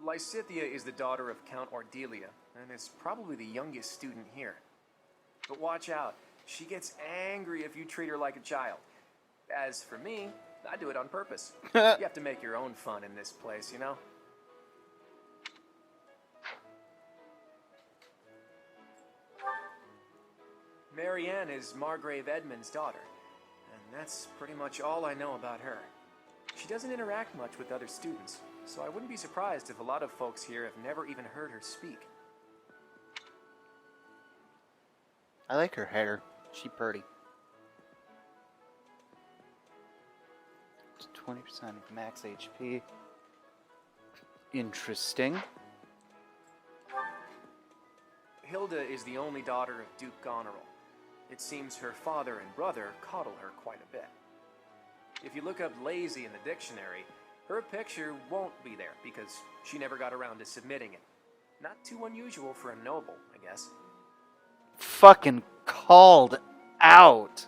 Lysithia is the daughter of Count Ordelia, and is probably the youngest student here. But watch out, she gets angry if you treat her like a child. As for me, I do it on purpose. You have to make your own fun in this place, you know? Marianne is Margrave Edmund's daughter, and that's pretty much all I know about her. She doesn't interact much with other students, so I wouldn't be surprised if a lot of folks here have never even heard her speak. I like her hair. She pretty. 20% of max HP. Interesting. Hilda is the only daughter of Duke Goneril. It seems her father and brother coddle her quite a bit. If you look up lazy in the dictionary, her picture won't be there because she never got around to submitting it. Not too unusual for a noble, I guess. Fucking called out.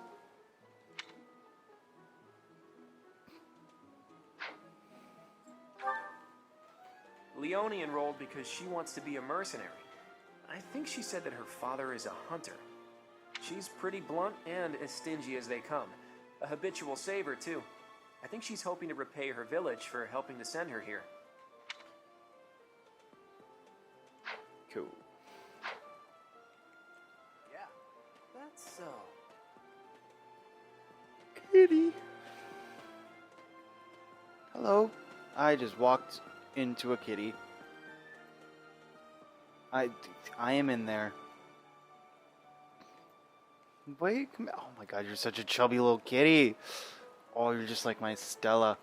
Leonie enrolled because she wants to be a mercenary. I think she said that her father is a hunter. She's pretty blunt and as stingy as they come. A habitual saver, too. I think she's hoping to repay her village for helping to send her here. Cool. Yeah, that's so. Kitty. Hello. I just walked into a kitty. I am in there. Wait, come. Oh my god, you're such a chubby little kitty. Oh, you're just like my Stella.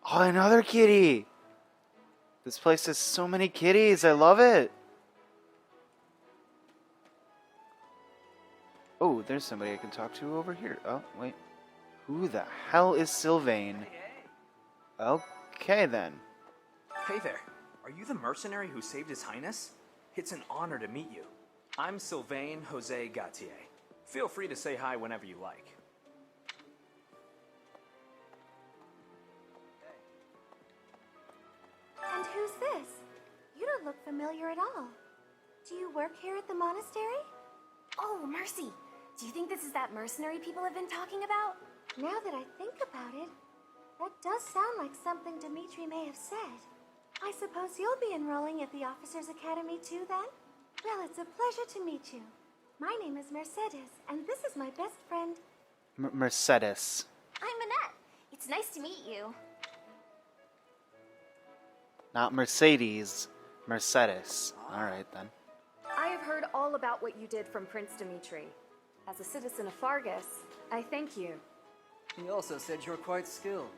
Oh, another kitty. This place has so many kitties. I love it. Oh, there's somebody I can talk to over here. Oh, wait. Who the hell is Sylvain? Okay, then. Hey there. Are you the mercenary who saved His Highness? It's an honor to meet you. I'm Sylvain Jose Gautier. Feel free to say hi whenever you like. And who's this? You don't look familiar at all. Do you work here at the monastery? Oh, Mercy! Do you think this is that mercenary people have been talking about? Now that I think about it, that does sound like something Dimitri may have said. I suppose you'll be enrolling at the Officers' Academy too, then? Well, it's a pleasure to meet you. My name is Mercedes, and this is my best friend... Mercedes. I'm Minette. It's nice to meet you. Not Mercedes. Mercedes. Alright, then. I have heard all about what you did from Prince Dimitri. As a citizen of Fargus, I thank you. He also said you're quite skilled,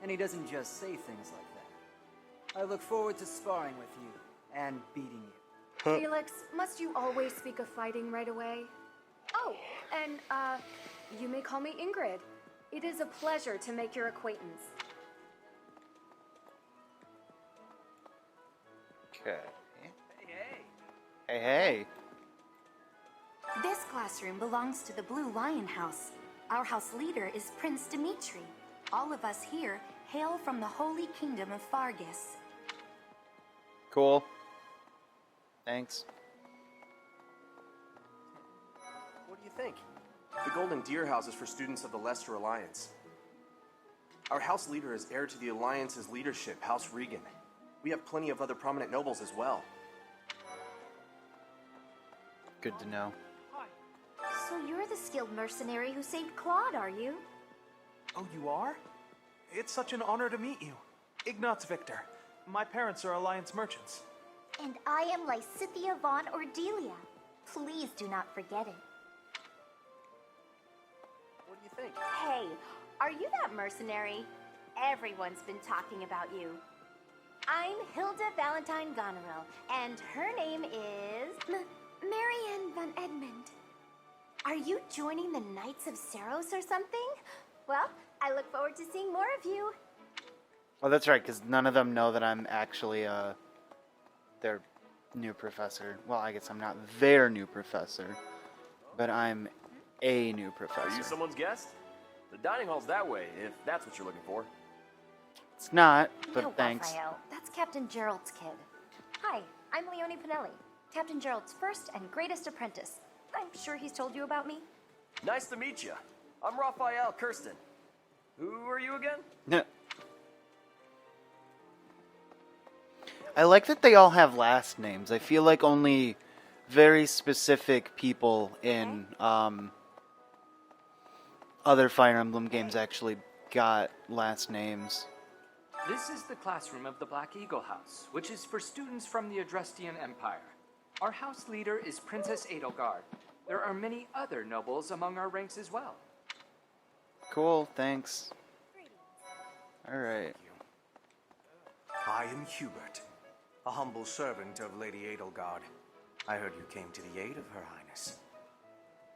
and he doesn't just say things like that. I look forward to sparring with you and beating you. Felix, must you always speak of fighting right away? Oh, and, you may call me Ingrid. It is a pleasure to make your acquaintance. Okay. Hey, hey. This classroom belongs to the Blue Lion House. Our house leader is Prince Dimitri. All of us here hail from the Holy Kingdom of Fargus. Cool. Thanks. What do you think? The Golden Deer House is for students of the Leicester Alliance. Our house leader is heir to the Alliance's leadership, House Regan. We have plenty of other prominent nobles as well. Good to know. So you're the skilled mercenary who saved Claude, are you? Oh, you are? It's such an honor to meet you. Ignatz Victor. My parents are Alliance merchants. And I am Lysithea von Ordelia. Please do not forget it. What do you think? Hey, are you that mercenary? Everyone's been talking about you. I'm Hilda Valentine Goneril, and her name is... Marianne von Edmund. Are you joining the Knights of Saros or something? Well, I look forward to seeing more of you. Well, that's right, because none of them know that I'm actually their new professor. Well, I guess I'm not their new professor, but I'm a new professor. Are you someone's guest? The dining hall's that way, if that's what you're looking for. It's not, but No, thanks. Raphael, that's Captain Gerald's kid. Hi, I'm Leonie Pinelli, Captain Gerald's first and greatest apprentice. I'm sure he's told you about me. Nice to meet you. I'm Raphael Kirsten. Who are you again? No. I like that they all have last names. I feel like only very specific people in other Fire Emblem games actually got last names. This is the classroom of the Black Eagle House, which is for students from the Adrestian Empire. Our house leader is Princess Edelgard. There are many other nobles among our ranks as well. Cool, thanks. Alright. I am Hubert, a humble servant of Lady Edelgard. I heard you came to the aid of Her Highness.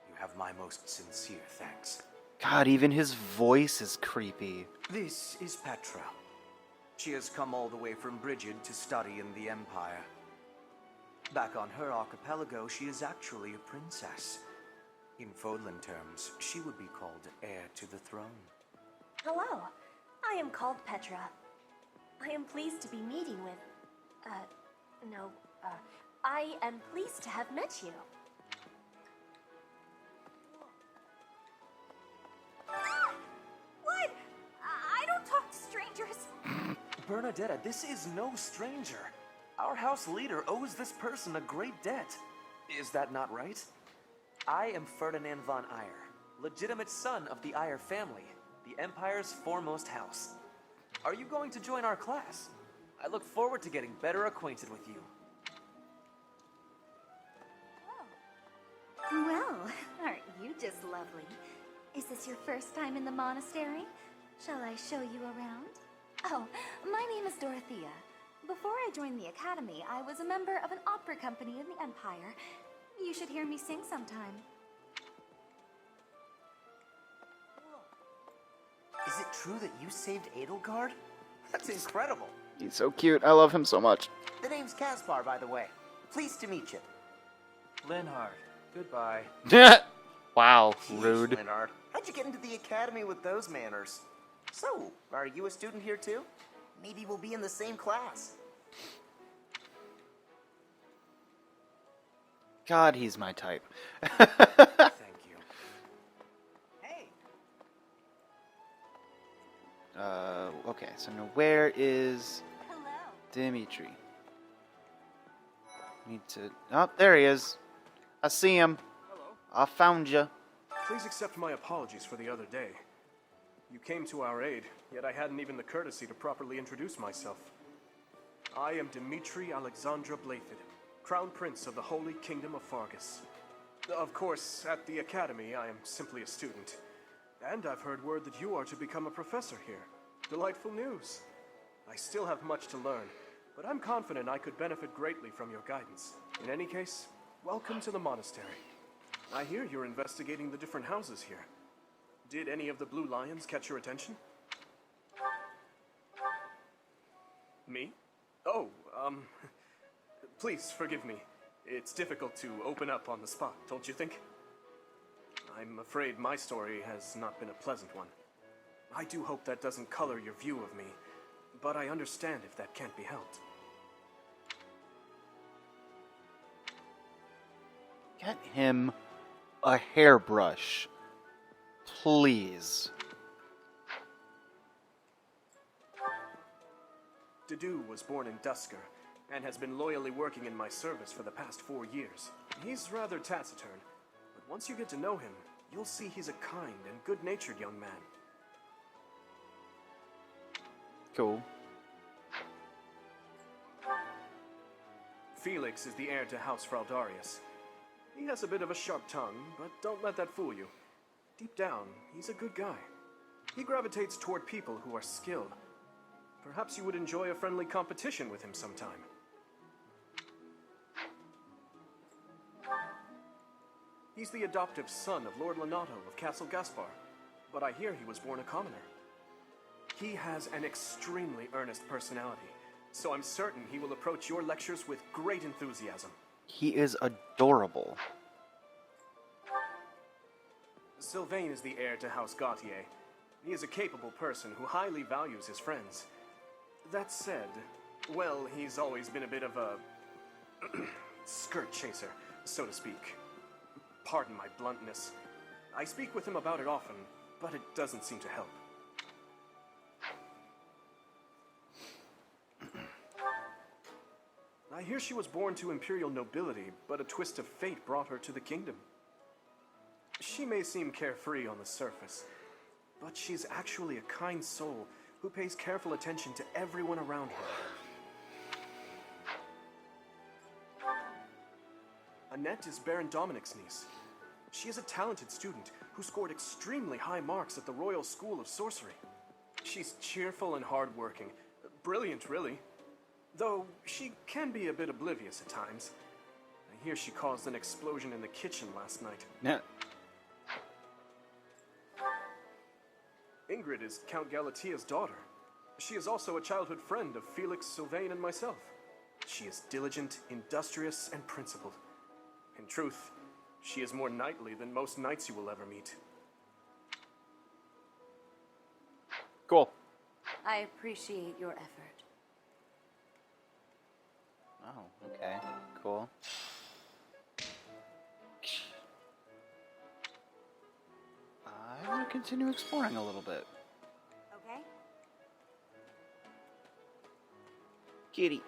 You have my most sincere thanks. God, even his voice is creepy. This is Petra. She has come all the way from Brigid to study in the Empire. Back on her archipelago, she is actually a princess. In Fodlan terms, she would be called heir to the throne. Hello, I am called Petra. I am pleased to be meeting with... I am pleased to have met you. What? I don't talk to strangers. Bernadetta, this is no stranger. Our house leader owes this person a great debt. Is that not right? I am Ferdinand von Eyre, legitimate son of the Eyre family, the Empire's foremost house. Are you going to join our class? I look forward to getting better acquainted with you. Well, aren't you just lovely? Is this your first time in the monastery? Shall I show you around? Oh, my name is Dorothea. Before I joined the academy, I was a member of an opera company in the Empire. You should hear me sing sometime. Is it true that you saved Edelgard? That's incredible. He's so cute. I love him so much. The name's Caspar, by the way. Pleased to meet you. Linhard, goodbye. Wow, Jeez, rude. Linhard, how'd you get into the academy with those manners? So, are you a student here too? Maybe we'll be in the same class. God, he's my type. Thank you. Hey. Okay, so now where is Dimitri? Need to... Oh, there he is. I see him. Hello. I found you. Please accept my apologies for the other day. You came to our aid, yet I hadn't even the courtesy to properly introduce myself. I am Dimitri Alexandra Blaithid, Crown Prince of the Holy Kingdom of Fargus. Of course, at the Academy, I am simply a student. And I've heard word that you are to become a professor here. Delightful news. I still have much to learn, but I'm confident I could benefit greatly from your guidance. In any case, welcome to the monastery. I hear you're investigating the different houses here. Did any of the Blue Lions catch your attention? Me? Oh, please forgive me. It's difficult to open up on the spot, don't you think? I'm afraid my story has not been a pleasant one. I do hope that doesn't color your view of me, but I understand if that can't be helped. Get him a hairbrush. Please. Dedu was born in Dusker, and has been loyally working in my service for the past 4 years. He's rather taciturn, but once you get to know him, you'll see he's a kind and good-natured young man. Cool. Felix is the heir to House Fraldarius. He has a bit of a sharp tongue, but don't let that fool you. Deep down, he's a good guy. He gravitates toward people who are skilled. Perhaps you would enjoy a friendly competition with him sometime. He's the adoptive son of Lord Lenato of Castle Gaspar, but I hear he was born a commoner. He has an extremely earnest personality, so I'm certain he will approach your lectures with great enthusiasm. He is adorable. Sylvain is the heir to House Gautier. He is a capable person who highly values his friends. That said, well, he's always been a bit of a skirt chaser, so to speak. Pardon my bluntness. I speak with him about it often, but it doesn't seem to help. I hear she was born to imperial nobility, but a twist of fate brought her to the kingdom. She may seem carefree on the surface, but she's actually a kind soul who pays careful attention to everyone around her. Annette is Baron Dominic's niece. She is a talented student who scored extremely high marks at the Royal School of Sorcery. She's cheerful and hardworking. Brilliant, really. Though she can be a bit oblivious at times. I hear she caused an explosion in the kitchen last night. Yeah. Ingrid is Count Galatia's daughter. She is also a childhood friend of Felix, Sylvain, and myself. She is diligent, industrious, and principled. In truth, she is more knightly than most knights you will ever meet. Cool. I appreciate your effort. Oh, okay. Cool. I want to continue exploring a little bit. Okay. Kitty.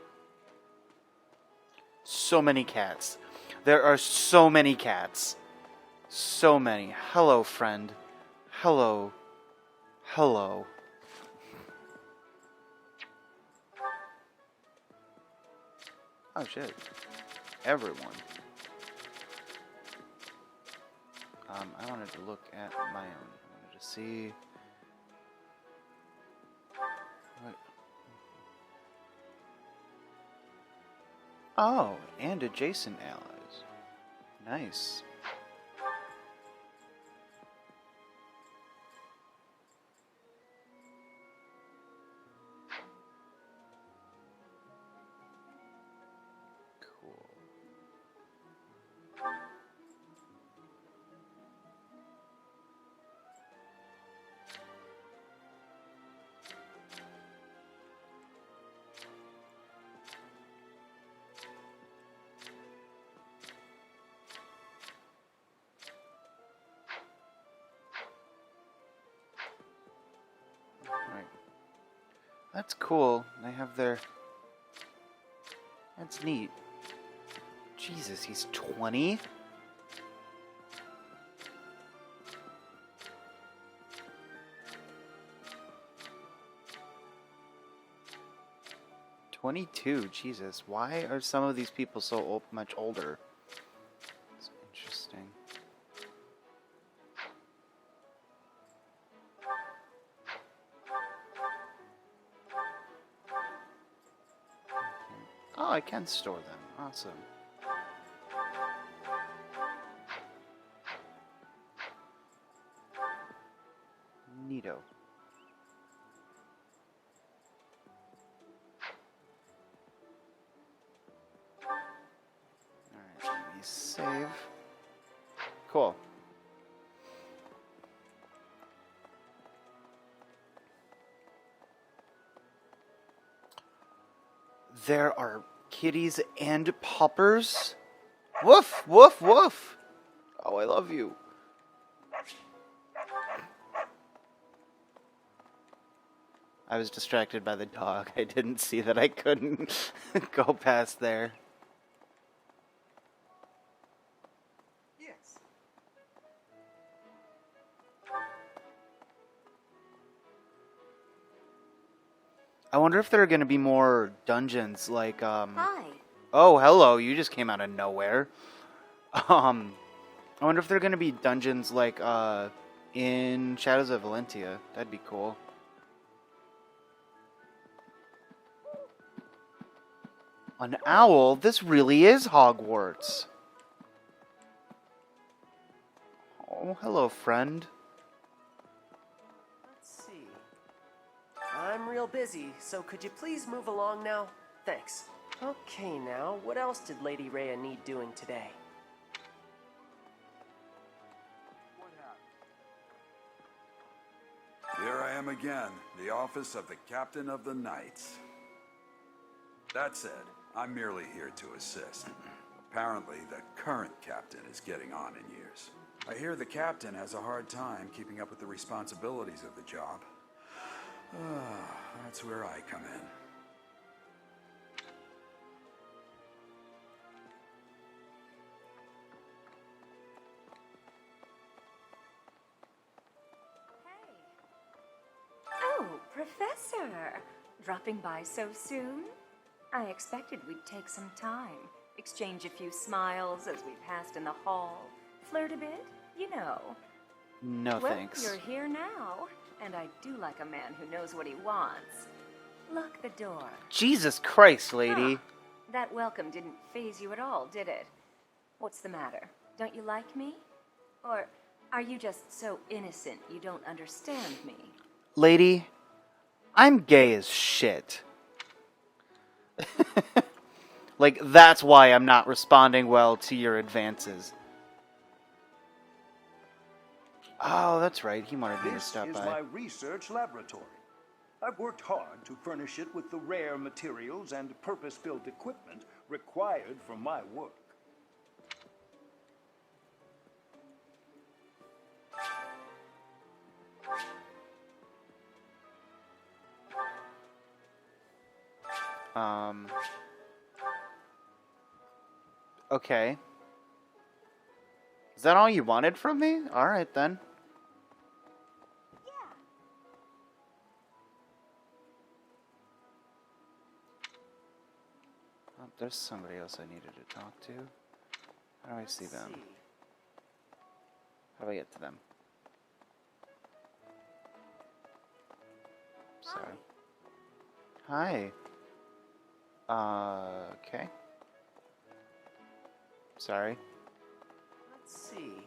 So many cats. There are so many cats. So many. Hello, friend. Hello. Hello. Oh, shit. Everyone. I wanted to look at my own. I wanted to see... What? Oh, and adjacent allies. Nice. Right. That's cool. They have their... That's neat. Jesus, he's 20? "22, Jesus. Why are some of these people so much older? It's interesting. Oh, I can store them. Awesome. Neato. Alright, let me save. Cool. There are kitties and puppers. Woof, woof, woof. Oh, I love you. I was distracted by the dog. I didn't see that I couldn't go past there. Yes. I wonder if there are going to be more dungeons like, Hi. Oh, hello, you just came out of nowhere. I wonder if there are gonna be dungeons like, in Shadows of Valentia. That'd be cool. An owl? This really is Hogwarts. Oh, hello, friend. Let's see. I'm real busy, so could you please move along now? Thanks. Okay, now, what else did Lady Rhea need doing today? Here I am again, the office of the Captain of the Knights. That said, I'm merely here to assist. Apparently, the current captain is getting on in years. I hear the captain has a hard time keeping up with the responsibilities of the job. That's where I come in. Oh, Professor! Dropping by so soon? I expected we'd take some time, exchange a few smiles as we passed in the hall, flirt a bit, you know. No, Well, thanks. you're here now, and I do like a man who knows what he wants. Lock the door. Jesus Christ, lady. That welcome didn't faze you at all, did it? What's the matter? Don't you like me? Or are you just so innocent you don't understand me? Lady, I'm gay as shit. Like, that's why I'm not responding well to your advances. Oh, that's right. He wanted me to stop This is by. my research laboratory. I've worked hard to furnish it with the rare materials and purpose-built equipment required for my work. Okay. Is that all you wanted from me? Alright then. Oh, there's somebody else I needed to talk to. How do I see them? How do I get to them? Sorry. Hi. Okay. Sorry. Let's see.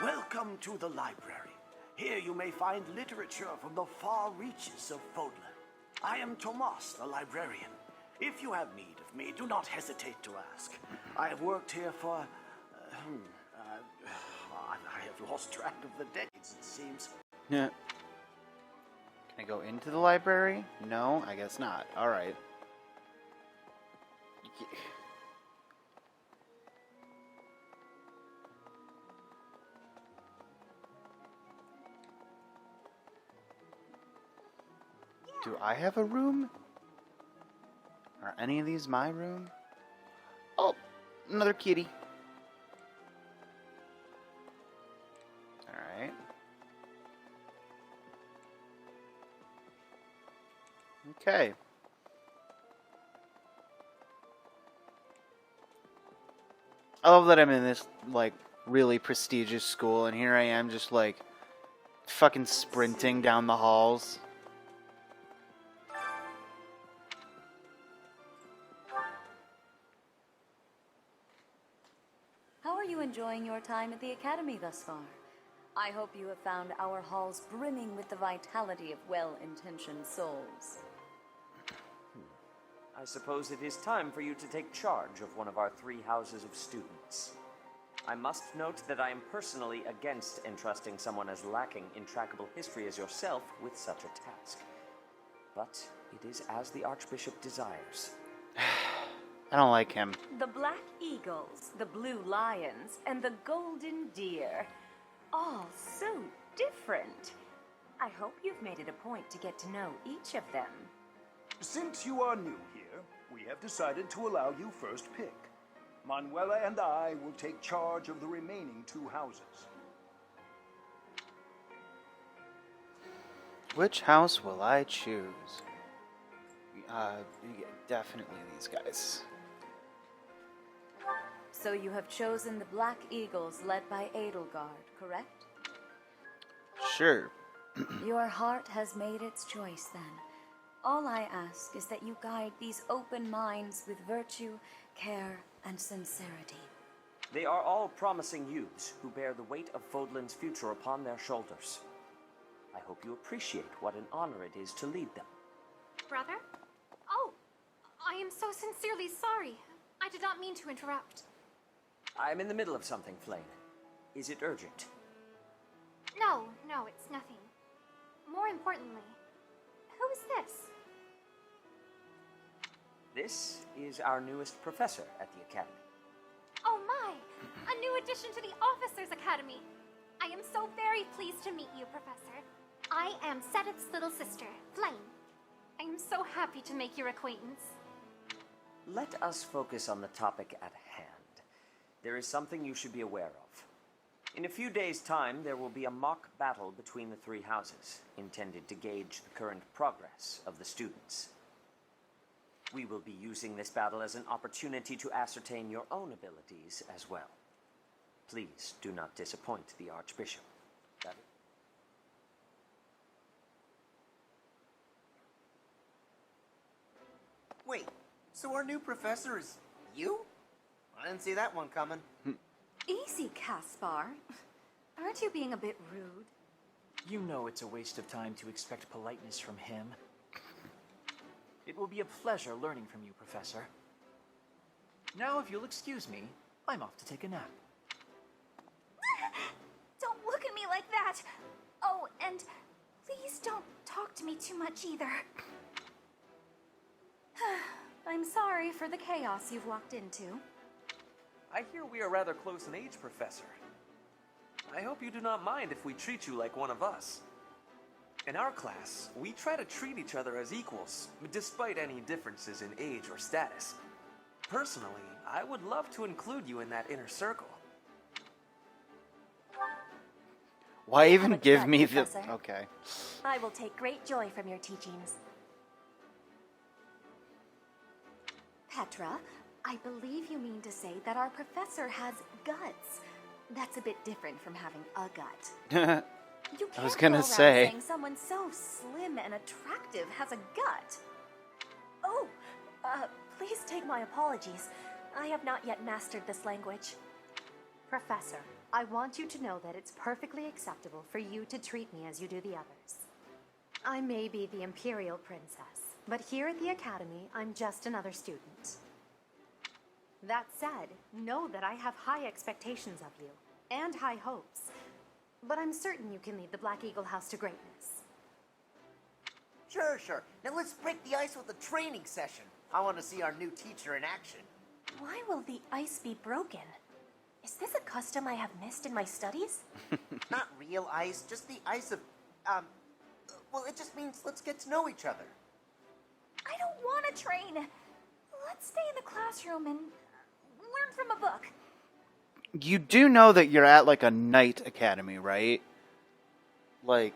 Welcome to the library. Here you may find literature from the far reaches of Fodler. I am Tomas, the librarian. If you have need of me, do not hesitate to ask. I have worked here for... I have lost track of the decades, it seems. Yeah. Can I go into the library? No, I guess not. Alright. Do I have a room? Are any of these my room? Oh, another kitty. Alright. Okay. I love that I'm in this, like, really prestigious school, and here I am just, like, fucking sprinting down the halls. How are you enjoying your time at the Academy thus far? I hope you have found our halls brimming with the vitality of well-intentioned souls. I suppose it is time for you to take charge of one of our 3 houses of students. I must note that I am personally against entrusting someone as lacking in trackable history as yourself with such a task. But it is as the Archbishop desires. I don't like him. The black eagles, the blue lions, and the golden deer. All so different. I hope you've made it a point to get to know each of them. Since you are new here, we have decided to allow you first pick. Manuela and I will take charge of the remaining 2 houses. Which house will I choose? Definitely these guys. So you have chosen the Black Eagles led by Edelgard, correct? Sure. Your heart has made its choice then. All I ask is that you guide these open minds with virtue, care, and sincerity. They are all promising youths who bear the weight of Fodlan's future upon their shoulders. I hope you appreciate what an honor it is to lead them. Brother? Oh, I am so sincerely sorry. I did not mean to interrupt. I'm in the middle of something, Flame. Is it urgent? No, it's nothing. More importantly, who is this? This is our newest professor at the Academy. Oh my! A new addition to the Officers' Academy! I am so very pleased to meet you, Professor. I am Sedith's little sister, Flame. I am so happy to make your acquaintance. Let us focus on the topic at hand. There is something you should be aware of. In a few days' time, there will be a mock battle between the 3 houses, intended to gauge the current progress of the students. We will be using this battle as an opportunity to ascertain your own abilities as well. Please do not disappoint the Archbishop. Got it? Wait, so our new professor is you? I didn't see that one coming. Easy, Caspar. Aren't you being a bit rude? You know it's a waste of time to expect politeness from him. It will be a pleasure learning from you, Professor. Now, if you'll excuse me, I'm off to take a nap. Don't look at me like that! Oh, and please don't talk to me too much either. I'm sorry for the chaos you've walked into. I hear we are rather close in age, Professor. I hope you do not mind if we treat you like one of us. In our class, we try to treat each other as equals, despite any differences in age or status. Personally, I would love to include you in that inner circle. Why even give me the... Professor. Okay. I will take great joy from your teachings. Petra, I believe you mean to say that our professor has guts. That's a bit different from having a gut. You can't I was gonna go around say. saying someone so slim and attractive has a gut. Oh, please take my apologies. I have not yet mastered this language. Professor, I want you to know that it's perfectly acceptable for you to treat me as you do the others. I may be the Imperial Princess, but here at the Academy, I'm just another student. That said, know that I have high expectations of you, and high hopes. But I'm certain you can lead the Black Eagle House to greatness. Sure. Now let's break the ice with a training session. I want to see our new teacher in action. Why will the ice be broken? Is this a custom I have missed in my studies? Not real ice, just the ice of, well, it just means let's get to know each other. I don't want to train. Let's stay in the classroom and learn from a book. You do know that you're at, like, a night academy, right? Like,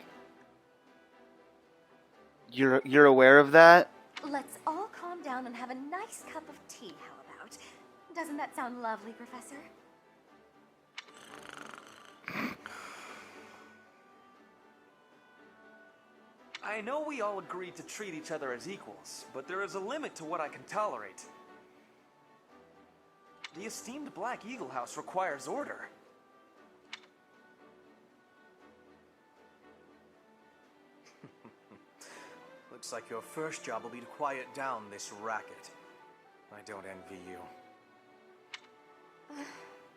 you're aware of that? Let's all calm down and have a nice cup of tea, how about? Doesn't that sound lovely, Professor? I know we all agreed to treat each other as equals, but there is a limit to what I can tolerate. The esteemed Black Eagle House requires order. Looks like your first job will be to quiet down this racket. I don't envy you.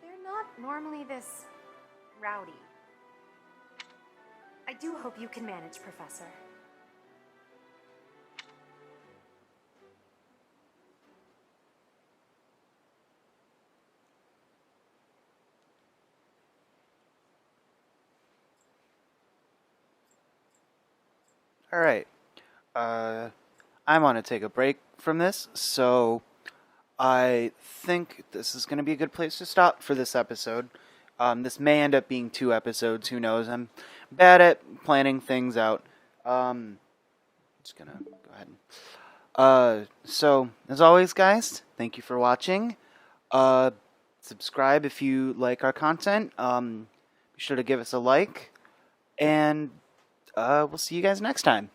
They're not normally this rowdy. I do hope you can manage, Professor. Alright. I want to take a break from this, so I think this is going to be a good place to stop for this episode. This may end up being 2 episodes. Who knows? I'm bad at planning things out. Just going to go ahead. So, as always, guys, thank you for watching. Subscribe if you like our content. Be sure to give us a like. And we'll see you guys next time.